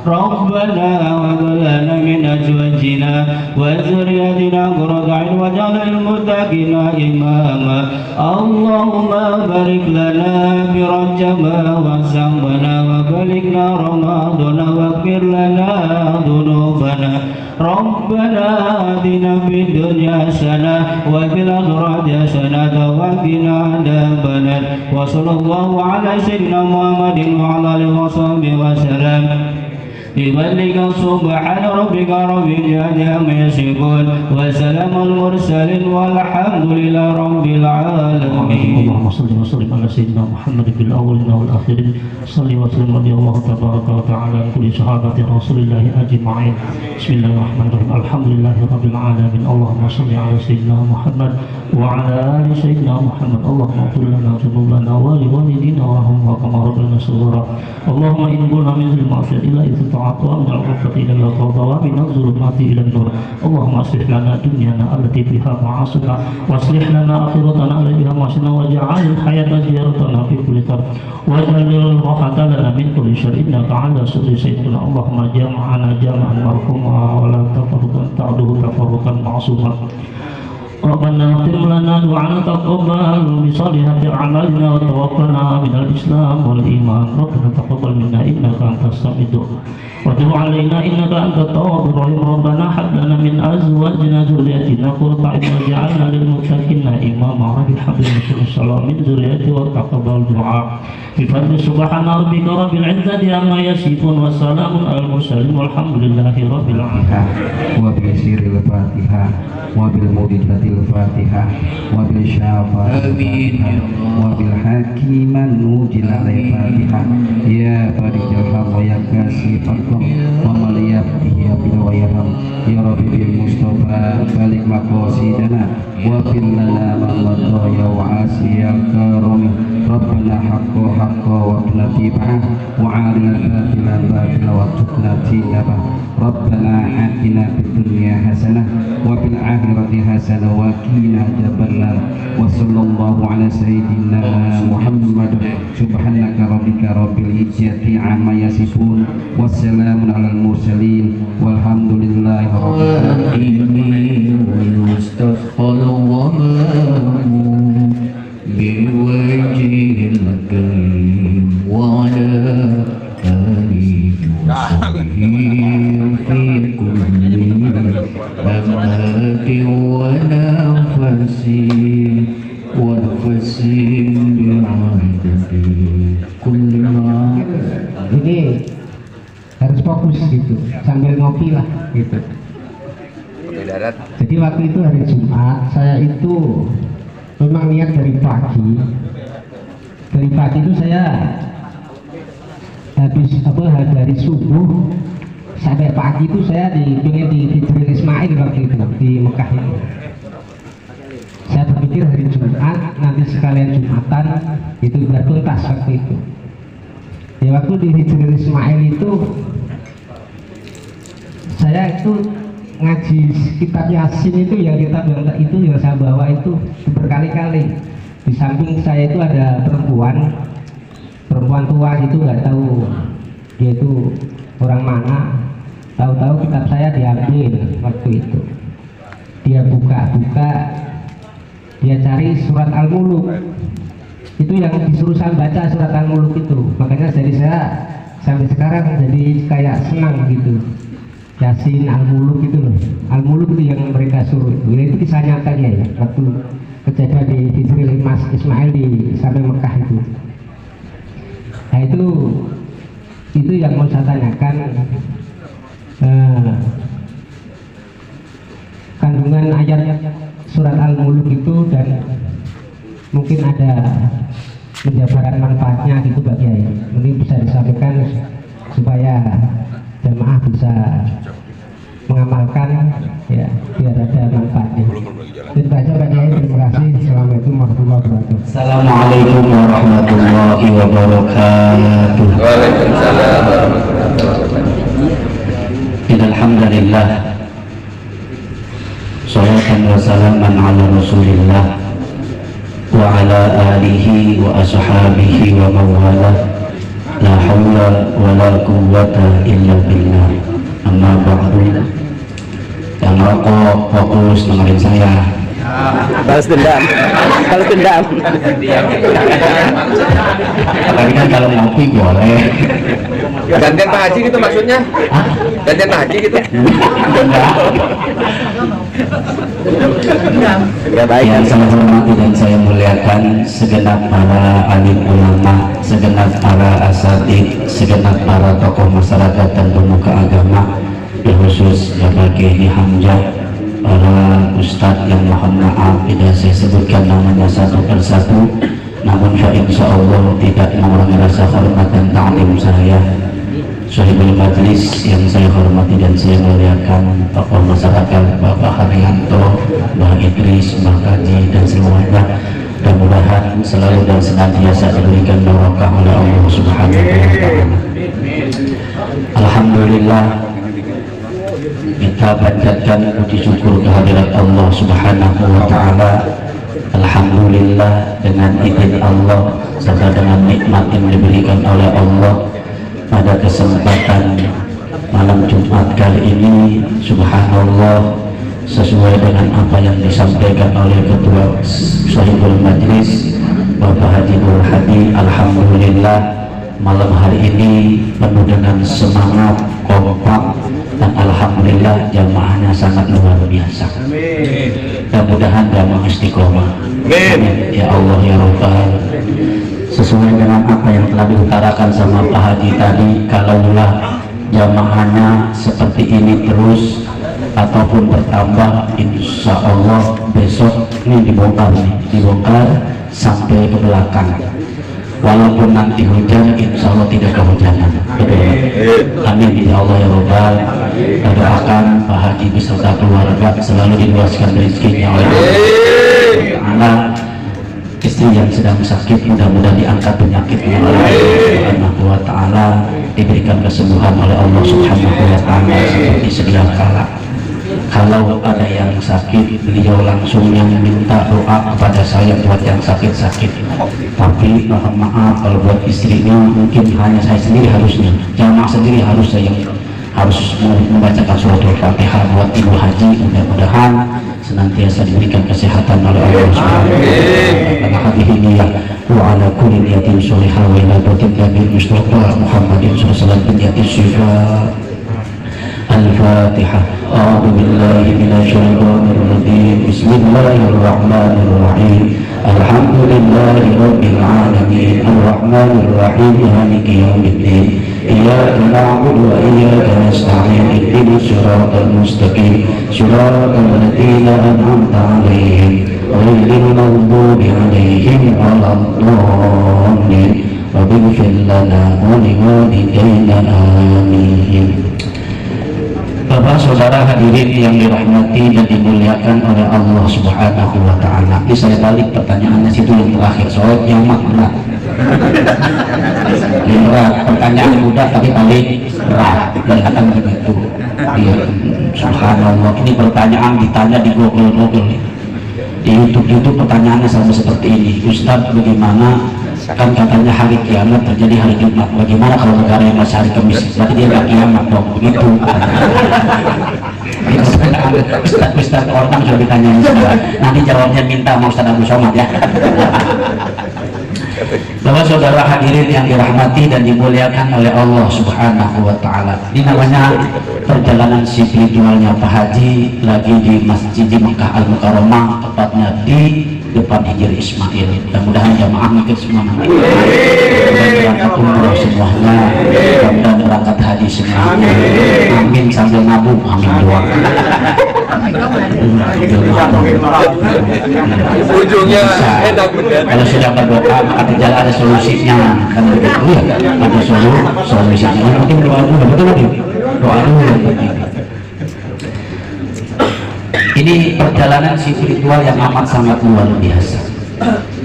ربنا هب لنا من أزواجنا وذرياتنا قرة أعين واجعلنا للمتقين إماما اللهم بارك لنا برجب وشعبنا وبلغنا رمضان واغفر لنا ذنوبنا ربنا آتنا في الدنيا حسنة وفي الآخرة حسنة وقنا عذاب النار وصلى الله على سيدنا محمد وعلى آله وصحبه وسلم بفضلك سبحان ربك رب العزة عما يصفون وسلام المرسلين والحمد لله رب العالمين. اللهم صل وسلم على سيدنا محمد في الأولين والآخرين صل وسلم رضي الله تبارك وتعالى عن كل صحابة رسول الله أجمعين. بسم الله الرحمن الرحيم الحمد لله رب العالمين. اللهم صل على سيدنا محمد وعلى آل سيدنا محمد. اللهم اغفر لنا ذنوبنا ولوالدينا وارحمهما كما ربنا صغارا. اللهم إن كنا من المعصية إلا إذ ومن الغرفة إلى القضاء ومن الظلمات إلى النور. اللهم أصلح لنا دنيانا التي فيها معاصينا واصلح لنا آخرتنا التي فيها معاصينا واجعل الحياة زيارتنا في كل طرف واجعل الراحة لنا من كل شر إنك على كل شيء قدير. اللهم جمعنا جمعا مرحوما ولا تفرقا بعده تفرقا معصوما. ربنا اغفر لنا دعانا تقبل بصالحات أعمالنا وتوفنا من الإسلام والإيمان. ربنا تقبل منا إنك أنت السميع الدعاء وتب علينا إنك أنت التواب الرحيم. ربنا هب لنا من أزواجنا ذريتنا قرة أعين واجعلنا للمتقين إماما. رب هب لنا كل صلاة من ذريتي وتقبل الدعاء بفضل سبحان ربك رب العزة عما يصفون وسلام على المرسلين والحمد لله رب العالمين. وبسر الفاتحة وبالموجزة الفاتحة وبالشافعة وبالحكيم الموجل الفاتحة يا فرج الحق يا كاشف الضر ومن يبته بالويرم يا رب بالمصطفى بلغ مقاصدنا وفر لنا ما مضى يا وعاسي الكرم. ربنا حق وابن تبعه وعارنا الباطل باطلا وارزقنا اجتنابه. ربنا آتنا في الدنيا حسنة وفي الآخرة حسنة وقنا عذاب النار. وصلى الله على سيدنا محمد سبحانك ربك رب العزة عما يصفون والسلام على المرسلين والحمد لله رب العالمين. ويستسقى الغمام بوجه الكريم وعلى آله وصحبه في كل لمحة ونفس بعدد كل ما. Ini harus fokus gitu sambil ngopi lah gitu. Jadi waktu itu hari Jumat saya itu memang niat dari pagi itu saya habis dari subuh sampai pagi itu saya dipingin di Hijril Ismail waktu itu di Mekah itu. Saya berpikir hari Jumat nanti sekalian Jumatan itu biar tuntas waktu itu. Ya waktu di Hijril Ismail itu saya itu ngaji kitab Yasin itu yang kitab itu yang saya bawa itu berkali-kali. Di samping saya itu ada perempuan tua itu nggak tahu dia itu orang mana. Tahu-tahu kitab saya diambil waktu itu. Dia buka-buka, dia cari surat Al-Muluk. Itu yang disuruh saya baca surat Al-Muluk itu. Makanya jadi saya sampai sekarang jadi kayak senang gitu. Yasin Al-Muluk itu loh. Al-Muluk itu yang mereka suruh itu. Ya, itu kisah nyatanya ya. Waktu kejadian di Hijril Ismail di sampai Mekah itu. Nah itu yang mau saya tanyakan. Kandungan ayat surat Al-Muluk itu dan mungkin ada menjabarkan manfaatnya gitu bagi saya. Mungkin bisa disampaikan supaya jamaah bisa mengamalkan ya biar ada manfaatnya. Terima kasih Pak Kiai, terima kasih. Assalamualaikum warahmatullahi wabarakatuh. Assalamualaikum warahmatullahi wabarakatuh. Waalaikumsalam warahmatullahi wabarakatuh. Alhamdulillah, salatan wa salaman ala Rasulillah wa ala alihi wa ashabihi wa mawala, la hawla wa la quwwata illa billah. Amma ba'du. Yang rokok fokus dengerin saya. Balas dendam. Kalau dendam. Tapi kan kalau ngopi boleh. Gantian Pak Haji gitu maksudnya? Gantian Pak Haji gitu? Ya baik. Yang saya hormati dan saya muliakan segenap para alim ulama, segenap para asatidz, segenap para tokoh masyarakat dan pemuka agama, khusus Bapak Kiai Hamzah, para ustadz yang mohon maaf tidak saya sebutkan namanya satu persatu, namun insya Allah tidak mengurangi rasa hormat dan ta'lim saya. Sahibul majlis yang saya hormati dan saya muliakan, tokoh masyarakat Bapak Haryanto, Mbah Idris, Mbah Kaji dan semuanya, mudah-mudahan selalu dan senantiasa diberikan barokah oleh Allah Subhanahu wa Ta'ala. Alhamdulillah, kita panjatkan puji syukur kehadirat Allah Subhanahu wa Ta'ala. Alhamdulillah, dengan izin Allah serta dengan nikmat yang diberikan oleh Allah pada kesempatan malam Jumat kali ini, subhanallah, sesuai dengan apa yang disampaikan oleh Ketua Sahibul Majlis Bapak Haji Nur Hadi, alhamdulillah malam hari ini penuh dengan semangat, kompak, dan alhamdulillah jamaahnya sangat luar biasa. Mudah-mudahan jamaah istiqomah. Amin ya Allah ya Rabbal. Sesuai dengan apa yang telah diutarakan sama Pak Haji tadi, kalaulah jamaahnya seperti ini terus ataupun bertambah, insya Allah besok ini dibongkar sampai ke belakang. Walaupun nanti hujan, insya Allah tidak kehujanan. Amin ya Allah ya Rabbal. Kita doakan Pak Haji beserta keluarga selalu diluaskan rezekinya oleh Allah. Istri yang sedang sakit mudah-mudahan diangkat penyakitnya oleh Allah Subhanahu wa Ta'ala, diberikan kesembuhan oleh Allah Subhanahu wa Ta'ala seperti sedia kala. Kalau ada yang sakit, beliau langsung yang minta doa kepada saya buat yang sakit-sakit. Tapi mohon maaf kalau buat istrinya mungkin hanya saya sendiri harusnya, jamaah sendiri harus membacakan surat Al-Fatihah buat Ibu Haji. Mudah-mudahan senantiasa diberikan kesehatan oleh Allah Subhanahu wa Ta'ala. Karena hadis ini wa ala kulli niyatin sholihah wa ila batin Nabi Mustafa Muhammadin sallallahu alaihi wasallam niyatin syifa. Al-Fatihah. A'udzu billahi minasyaitonir rajim. Bismillahirrahmanirrahim. Alhamdulillahi rabbil alamin. Arrahmanir rahim. Maliki yaumiddin. Iyyaka na'budu wa iyyaka nasta'in. Ihdinas siratal mustaqim. Siratal ladzina an'amta 'alaihim ghairil maghdubi 'alaihim waladdallin. Waghfir lana wa liwalidayna amin. Bapak saudara hadirin yang dirahmati dan dimuliakan oleh Allah Subhanahu wa Ta'ala. Ini saya balik pertanyaannya situ yang terakhir, soal yang berat. Berat, pertanyaan mudah tapi paling berat. Kelihatan begitu. Ya, subhanallah, ini pertanyaan ditanya di Google. Di YouTube pertanyaannya sama seperti ini. Ustadz, bagaimana kan katanya hari kiamat terjadi hari Jumat, bagaimana kalau negara yang masih hari Kamis? Berarti dia nggak kiamat dong, begitu. Ustaz orang sudah ditanyain semua. Nanti jawabnya minta sama Ustaz Abu Somad ya. Bapak saudara hadirin yang dirahmati dan dimuliakan oleh Allah Subhanahu wa Ta'ala, ini namanya perjalanan spiritualnya Pak Haji lagi di Masjid di Mekah Al-Mukarramah, tepatnya di depan Hijri Ismail. Mudah-mudahan jamaah ikut semua nanti. Mudah-mudahan berangkat umroh semuanya, mudah-mudahan berangkat haji semuanya. Amin sambil nabung, amin doang. Ujungnya enak bener. Kalau sudah berdoa maka jalan ada solusinya, kan begitu ya, ada solusinya. Mungkin doa dulu, betul lagi. Doa dulu yang penting. Ini perjalanan spiritual yang amat sangat luar biasa.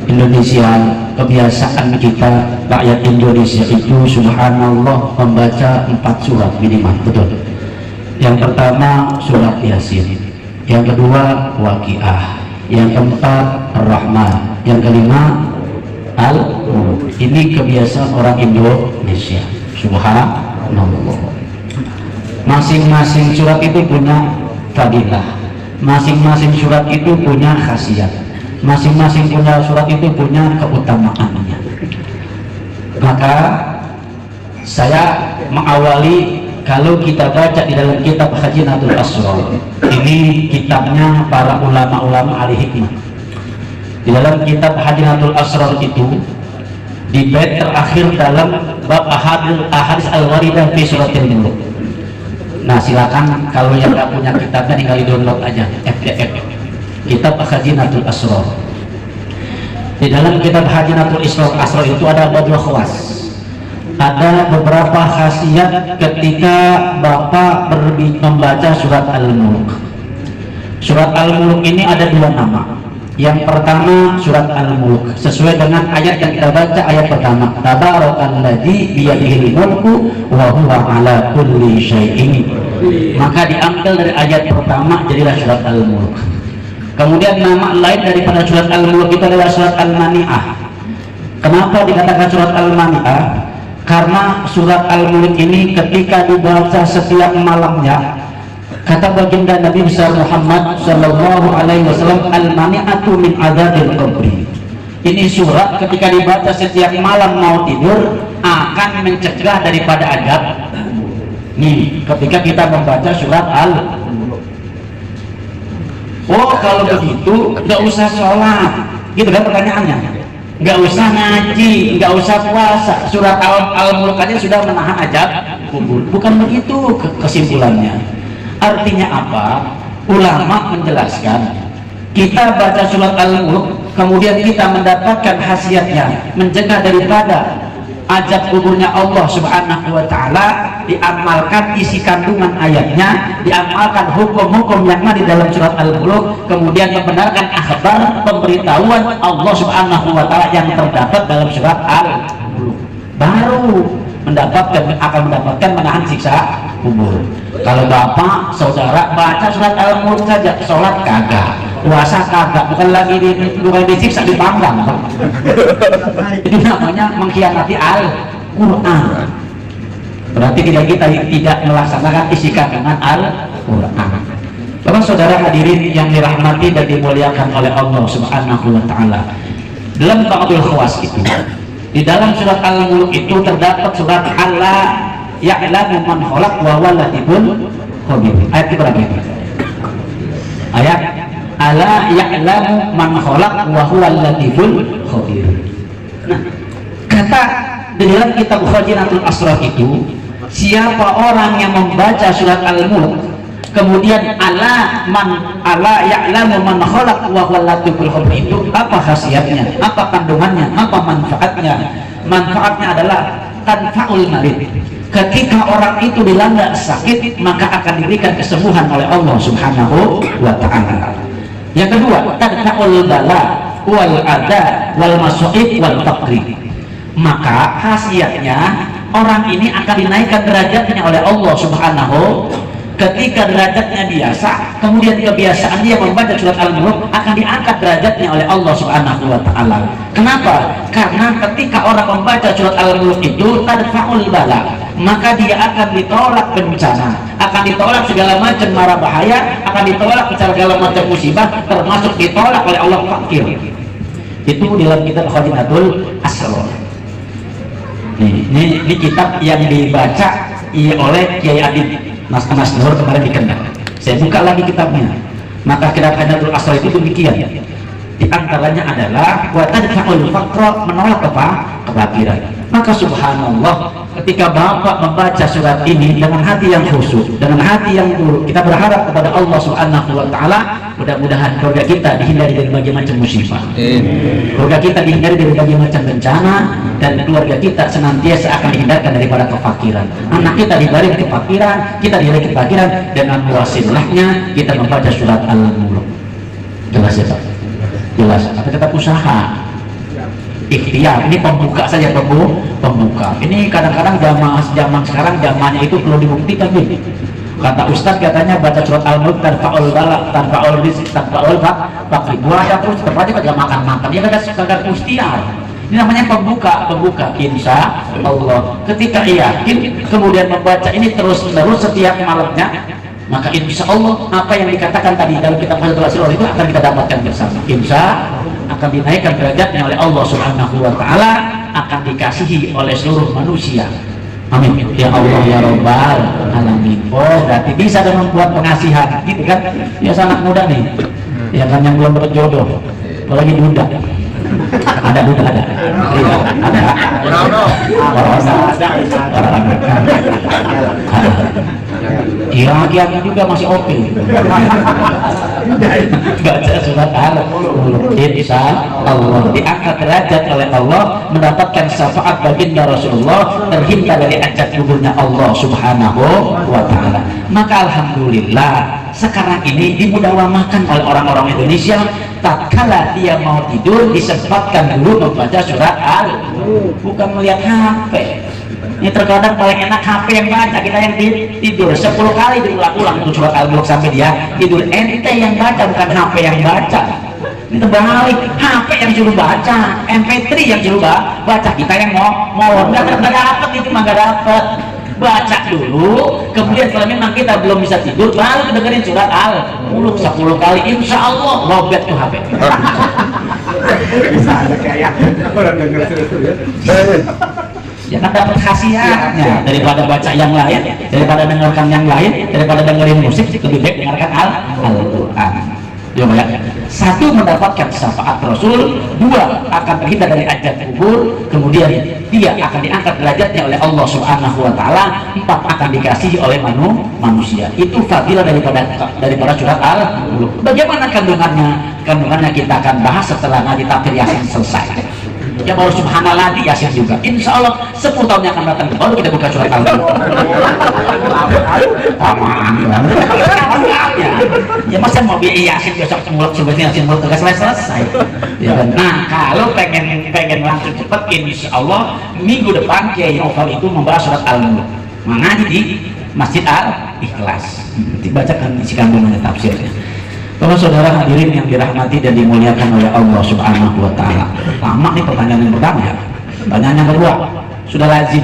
Indonesia, kebiasaan kita rakyat Indonesia itu subhanallah membaca 4 surat minimal, betul. Yang pertama surat Yasin, yang kedua Waqiah, yang keempat Ar-Rahman, yang kelima Al-Mulk. Ini kebiasaan orang Indonesia. Subhanallah. Masing-masing surat itu punya fadilah, masing-masing surat itu punya khasiat, masing-masing punya surat itu punya keutamaannya. Maka saya mengawali, kalau kita baca di dalam kitab Khazinatul Asrar, ini kitabnya para ulama-ulama ahli hikmah. Di dalam kitab Khazinatul Asrar itu, di bait terakhir dalam bab ahadits al-waridah fi suratil mulk. Nah, silakan kalau yang nggak punya kitabnya tinggal di-download aja, FDF, kitab Khazinatul Asrar. Di dalam kitab Khazinatul Asrar itu ada babul khawas. Ada beberapa khasiat ketika Bapak membaca surat Al-Mulk. Surat Al-Mulk ini ada dua nama. Yang pertama surat Al-Mulk, sesuai dengan ayat yang kita baca, ayat pertama, Tabarakalladzi biyadihil mulku wa huwa ala kulli syai'in. Maka diambil dari ayat pertama, jadilah surat Al-Mulk. Kemudian nama lain daripada surat Al-Mulk itu adalah surat Al-Mani'ah. Kenapa dikatakan surat Al-Mani'ah? Karena surat Al-Mulk ini ketika dibaca setiap malamnya, kata baginda Nabi besar Muhammad sallallahu alaihi wasallam, al-mani'atu min adzabil qabri. Ini surat ketika dibaca setiap malam mau tidur akan mencegah daripada azab. Nih, ketika kita membaca surat Al-Mulk. Oh, kalau begitu nggak usah sholat, gitu kan pertanyaannya? Nggak usah ngaji, nggak usah puasa, surat Al-Mulk aja sudah menahan azab kubur. Bukan begitu kesimpulannya. Artinya apa? Ulama menjelaskan, kita baca surat Al-Mulk, kemudian kita mendapatkan khasiatnya mencegah daripada azab kuburnya Allah Subhanahu wa ta'ala, diamalkan isi kandungan ayatnya, diamalkan hukum-hukum yang ada di dalam surat Al-Mulk, kemudian membenarkan akhbar, pemberitahuan Allah Subhanahu wa ta'ala yang terdapat dalam surat Al-Mulk, baru akan mendapatkan menahan siksa kubur. Kalau bapak saudara baca surat Al-Mulk saja, sholat kagak, puasa kagak, bukan lagi disiksa, dipanggang. Itu namanya mengkhianati Al-Quran. Berarti kita tidak melaksanakan isi kandungan Al-Quran. Bapak saudara hadirin yang dirahmati dan dimuliakan oleh Allah Subhanahu wa ta'ala, dalam ba'dul khawas itu, di dalam surat Al-Mulk itu terdapat surat Allah ya'lamu man khalaq wa huwal latiful khabir. Ayat berapa itu? Ayat ala ya'lamu man khalaq wa huwal latiful khabir. Nah, kata di dalam kitab Khazinatul Asrar itu, siapa orang yang membaca surat Al-Mulk kemudian ala ya'lamu man khalaq wa huwal latiful khabir, itu apa khasiatnya, apa kandungannya, apa manfaatnya? Manfaatnya adalah tanfa'ul marid. Ketika orang itu dilanda sakit, maka akan diberikan kesembuhan oleh Allah Subhanahu wa ta'ala. Yang kedua, tanfa'ul bala wal adha wal masa'ib wal faqri. Maka khasiatnya orang ini akan dinaikkan derajatnya oleh Allah Subhanahu. Ketika derajatnya biasa, kemudian kebiasaan dia membaca surat Al-Mulk, akan diangkat derajatnya oleh Allah Subhanahu wa ta'ala. Kenapa? Karena ketika orang membaca surat Al-Mulk itu tadfa'ul bala, maka dia akan ditolak bencana, akan ditolak segala macam mara bahaya, akan ditolak segala macam musibah, termasuk ditolak oleh Allah fakir. Itu dalam kitab Khazinatul Asrar. Ini kitab yang dibaca oleh Kiai Adib Mas Nur kemarin di Kendal. Saya buka lagi kitabnya. Maka kitab Khazinatul Asrar itu demikian. Di antaranya adalah wa tadfa'ul faqra, menolak kefakiran. Maka subhanallah, ketika Bapak membaca surat ini dengan hati yang khusyuk, dengan hati yang buruk, kita berharap kepada Allah Subhanahu wa ta'ala, mudah-mudahan keluarga kita dihindari dari berbagai macam musibah, keluarga kita dihindari dari berbagai macam bencana, dan keluarga kita senantiasa akan dihindarkan daripada kefakiran. Anak kita dihindari kefakiran, kita dihindari kefakiran dengan wasilahnya kita membaca surat Al-Mulk. Jelas ya Pak? Jelas. Tapi tetap usaha, ikhtiar. Ini pembuka saja, pembuka. Ini kadang-kadang zaman sekarang zamannya itu perlu dibuktikan. Kata Ustaz katanya baca surat Al-Mulk tanfa'ul balak, tanfa'ul rizq, tanfa'ul fakri. Buaya terus tetap aja pada makan-makan. Dia kagak ikhtiar. Ini namanya pembuka, insya Allah. Ketika yakin kemudian membaca ini terus-menerus setiap malamnya, maka insya Allah apa yang dikatakan tadi dalam kitab Fathul Asrar itu akan kita dapatkan bersama. Insya akan dinaikkan derajatnya oleh Allah Subhanahu wa Ta'ala, akan dikasihi oleh seluruh manusia. Amin ya Allah ya Rabbal Alamin. Oh, berarti bisa dengan membuat pengasihan gitu kan? Ya sangat mudah nih. Ya kan yang belum dapat jodoh, apalagi duda. Ada duda ada. Iya, ada. Iya, kiai juga masih oke. Baca surat Al-Mulk, insya Allah diangkat derajat oleh Allah, mendapatkan syafaat baginda Rasulullah, terhindar dari ajab kuburnya Allah Subhanahu wa Ta'ala. Maka alhamdulillah sekarang ini dimudahwamakan oleh orang-orang Indonesia, tatkala dia mau tidur disempatkan dulu membaca surat Al-Mulk, bukan melihat HP. Ini terkadang paling enak HP yang baca, kita yang tidur 10 kali diulang-ulang itu surat Al-Mulk sampai dia tidur. Ente yang baca, bukan HP yang baca. Ini terbalik, HP yang suruh baca, MP3 yang suruh baca, kita yang mau nggak dapat itu mah nggak dapat. Baca dulu, kemudian kalau memang kita belum bisa tidur baru dengerin surat Al-Mulk 10 kali, insya Allah lobet tuh HP. Bisa ada kayak orang denger Ya kan dapat khasiatnya daripada baca yang lain, daripada dengarkan yang lain, daripada dengerin musik, lebih baik dengarkan Al-Quran. Ya, ya. Satu, mendapatkan syafaat Rasul. Dua, akan terhindar dari azab kubur. Kemudian tiga, akan diangkat derajatnya oleh Allah Subhanahu wa Ta'ala. Empat, akan dikasihi oleh manusia. Itu fadilah daripada surat Al-Mulk. Bagaimana kandungannya? Kandungannya kita akan bahas setelah ngaji tafsir Yasin selesai. Ya baru subhanallah di Yasin juga. Insya Allah 10 tahun yang akan datang baru kita buka surat Al-Mulk. Ya masa mau biaya Yasin besok muluk sebetulnya Yasin muluk gak selesai. Ya, nah kalau pengen langsung cepat, insya Allah minggu depan Kiai Novel itu membahas surat Al-Mulk. Mengaji di Masjid Al-Ikhlas. Dibacakan isi kandungannya tafsirnya. Kalau saudara hadirin yang dirahmati dan dimuliakan oleh Allah Subhanahu wa Ta'ala, lama nih pertanyaan yang pertama ya. Pertanyaan yang kedua sudah lazim.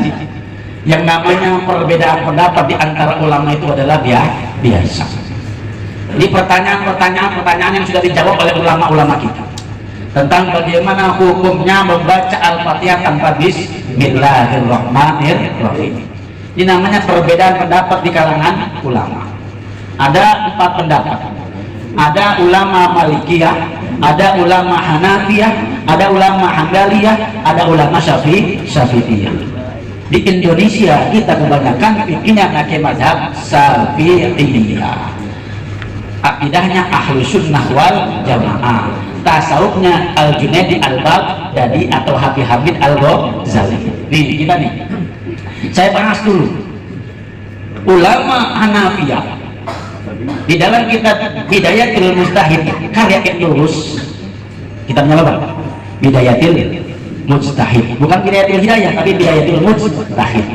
Yang namanya perbedaan pendapat di antara ulama itu adalah biasa. Ini pertanyaan yang sudah dijawab oleh ulama-ulama kita tentang bagaimana hukumnya membaca Al-Fatihah tanpa Bismillahirrahmanirrahim. Ini namanya perbedaan pendapat di kalangan ulama. Ada 4 pendapat. Ada ulama Malikiyah, ada ulama Hanafiyah, ada ulama Hanbaliyah, ada ulama Syafi'iyah. Di Indonesia kita kebanyakan fikihnya pakai mazhab Syafi'iyah. Akidahnya Ahlus Sunnah wal Jamaah. Tasawufnya Al-Junaidi Al-Baghdadi atau Habib Al-Ghazali. Nih kita nih. Saya bahas dulu. Ulama Hanafiyah. Di dalam kitab Bidayatul Mujtahid karya Ibnu Rus, kitabnya apa? Bidayatul Mujtahid, bukan Bidayatul Hidayah tapi Bidayatul Mujtahid.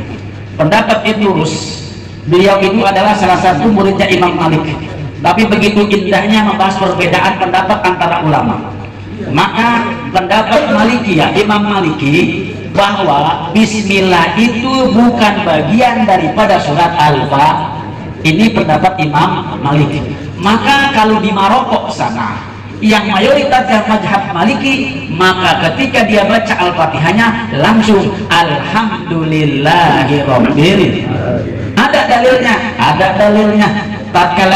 Pendapat Ibnu Rus, beliau itu adalah salah satu muridnya Imam Malik, tapi begitu indahnya membahas perbedaan pendapat antara ulama. Maka pendapat Malikiyah, Imam Maliki, bahwa Bismillah itu bukan bagian daripada surat Al-Fatihah. Ini pendapat Imam Maliki. Maka kalau di Maroko sana yang mayoritas yang mazhab Maliki, maka ketika dia baca Al-Fatihahnya langsung Alhamdulillahirabbil. Ada dalilnya. Tatkala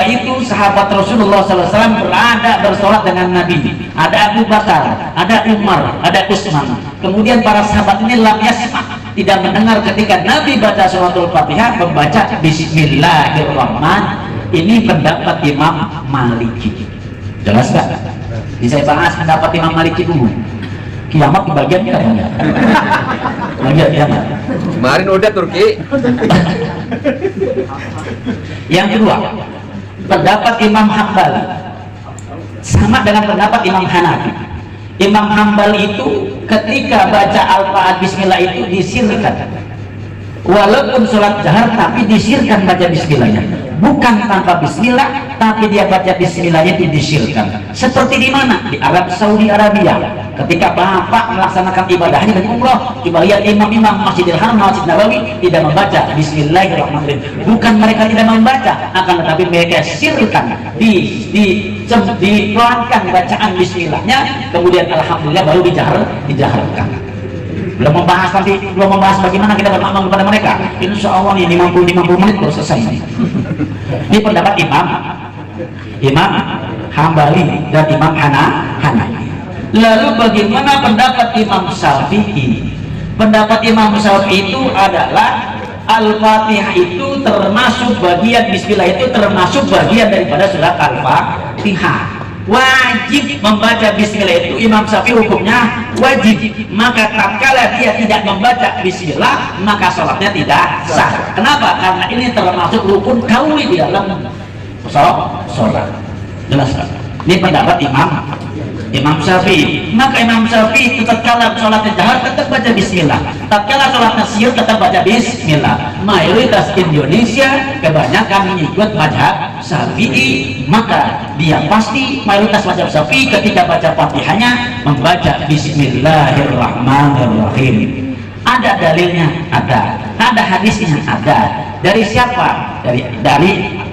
itu sahabat Rasulullah SAW berada bersolat dengan Nabi. Ada Abu Bakar, ada Umar, ada Utsman. Kemudian para sahabat ini lam yasma', tidak mendengar ketika Nabi baca suratul Fatihah membaca Bismillahirrahmanirrahim. Ini pendapat Imam Maliki. Jelas gak? Jadi saya bahas pendapat Imam Maliki dulu. Kiamat di bagian kita ya. Bagian kiamat. Kemarin udah Turki. Yang kedua, pendapat Imam Hambali sama dengan pendapat Imam Hanafi. Imam Hambali itu ketika baca Al-Fatihah Bismillah itu disirkan. walaupun sholat jahar tapi disirkan baca bismillahnya, bukan tanpa bismillah tapi dia baca bismillahnya disirkan. Seperti di mana? Di Arab Saudi Arabia. Ketika bapak melaksanakan ibadah haji dan umrah, coba lihat imam-imam Masjidil Haram, Masjid Nabawi tidak membaca bismillahirrahmanirrahim. Bukan mereka tidak membaca, akan tetapi mereka sirkan, dipelankan bacaan bismillahnya, kemudian alhamdulillah baru dijaharkan. Belum membahas bagaimana kita bermakmum kepada mereka. Insya Allah nih 50 menit baru selesai. Ini pendapat Imam Hambali dan Imam Hanafi. Lalu bagaimana pendapat Imam Syafi'i? Pendapat Imam Syafi'i itu adalah Al-Fatihah itu termasuk bagian, bismillah itu termasuk bagian daripada surat Al-Fatihah. Wajib membaca bismillah itu Imam Syafi'i hukumnya wajib. Maka tatkala dia tidak membaca bismillah, maka sholatnya tidak sah. Kenapa? Karena ini termasuk rukun kauli di dalam sholat. Jelas kan? Ini pendapat Imam Syafi'i. Maka Imam Syafi'i itu tatkala sholatnya jahar tetap baca bismillah, tatkala sholatnya sir tetap baca bismillah. Mayoritas Indonesia kebanyakan mengikut mazhab Syafi'i, maka dia pasti mayoritas mazhab Syafi'i ketika baca Fatihahnya membaca bismillahirrahmanirrahim. Ada dalilnya, ada hadisnya, ada. Dari siapa? Dari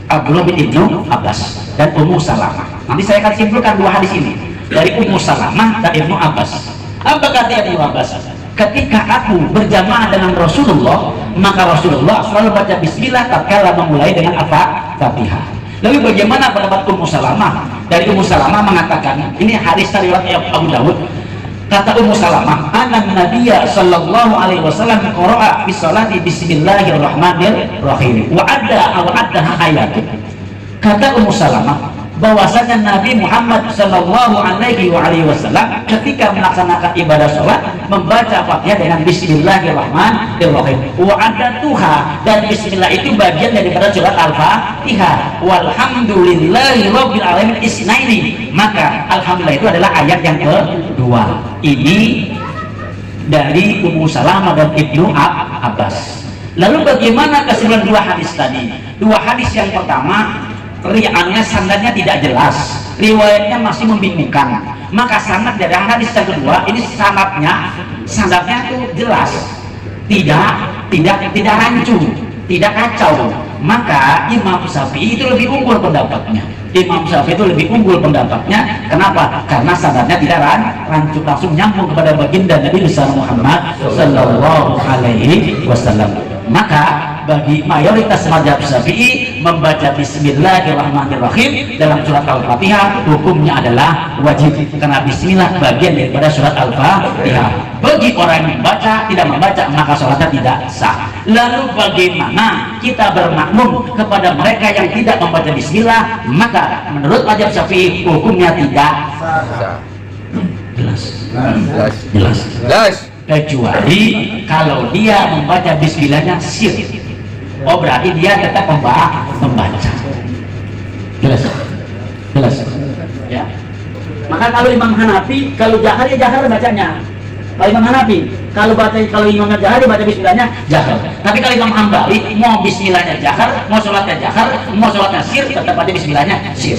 Abdullah bin Ibnu Abbas dan Ummu Salamah. Nanti saya akan simpulkan dua hadis ini dari Ummu Salamah dan Ibnu Abbas. Apa kata Ibnu Abbas? Ketika aku berjamaah dengan Rasulullah, maka Rasulullah selalu baca bismillah tatkala memulai dengan Al-Fatihah. Lalu bagaimana pendapat Ummu Salamah? Dari Ummu Salamah mengatakan, ini hadis riwayat Abu Dawud. Kata Ummu Salamah, "Anna Nabiyya sallallahu alaihi wasallam qara'a fi sholati bismillahirrahmanirrahim wa addaha ayat." Kata Ummu Salamah bahwasanya Nabi Muhammad sallallahu alaihi wasallam ketika melaksanakan ibadah sholat membaca Fatihah dengan bismillahirrahmanirrahim. Wa adatuha, dan bismillah itu bagian daripada surat Al-Fatihah. Walhamdulillahi rabbil alamin isnaini. Maka alhamdulillah itu adalah ayat yang kedua. Ini dari Ummu Salamah dan Ibnu Abbas. Lalu bagaimana kesimpulan dua hadis tadi? Dua hadis yang pertama, riwayatnya sanadnya tidak jelas, riwayatnya masih membingungkan. Maka sanad dari hadis yang kedua ini sanadnya itu jelas, tidak rancu, tidak kacau. Maka Imam Syafi'i itu lebih unggul pendapatnya. Kenapa? Karena sanadnya tidak rancu, langsung nyambung kepada baginda Nabi Muhammad sallallahu alaihi wasallam. Maka bagi mayoritas mazhab Syafi'i membaca bismillahirrahmanirrahim dalam surat Al-Fatihah hukumnya adalah wajib, karena bismillah bagian daripada surat Al-Fatihah. Bagi orang yang membaca tidak membaca maka sholatnya tidak sah. Lalu bagaimana kita bermakmum kepada mereka yang tidak membaca bismillah? Maka menurut mazhab Syafi'i hukumnya tidak sah. Jelas. Kecuali kalau dia membaca bismillahnya sir. Oh, berarti dia tetap membaca. Jelas ya. Maka kalau Imam Hanafi kalau jahar ya jahar bacanya. Kalau Imam Hanafi kalau imamnya jahar dia baca bismillahnya jahar. Tapi kalau Imam Hambali mau bismillahnya jahar, mau sholatnya jahar, mau sholatnya sir, tetap baca bismillahnya sir.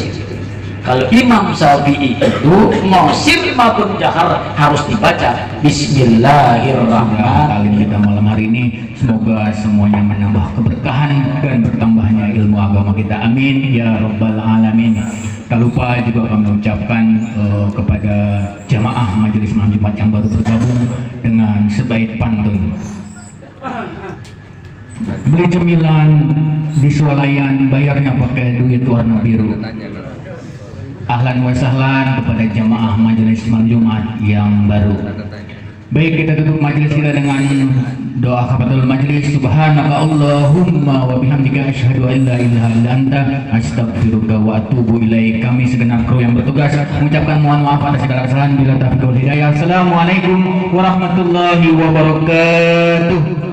Kalau Imam Syafi'i itu mau sir maupun jahar harus dibaca bismillahirrahmanirrahim. Kita malam hari ini semoga semuanya menambah keberkahan dan bertambahnya ilmu agama kita, amin ya rabbal alamin. Tak lupa juga kami mengucapkan kepada jamaah Majelis Malam Jumat yang baru bergabung dengan sebaik pantun. Beli cemilan di swalayan, bayarnya pakai duit warna biru. Ahlan wa sahlan kepada jamaah Majelis Malam Jumat yang baru. Baik, kita tutup majelis kita dengan doa kafatul majelis. Subhanaka Allahumma wa bihamdika asyhadu an la ilaha illa anta astaghfiruka wa atubu ilaik. Kami segenap kru yang bertugas mengucapkan mohon maaf atas segala kesalahan. Bila taufiq wal hidayah. Assalamualaikum warahmatullahi wabarakatuh.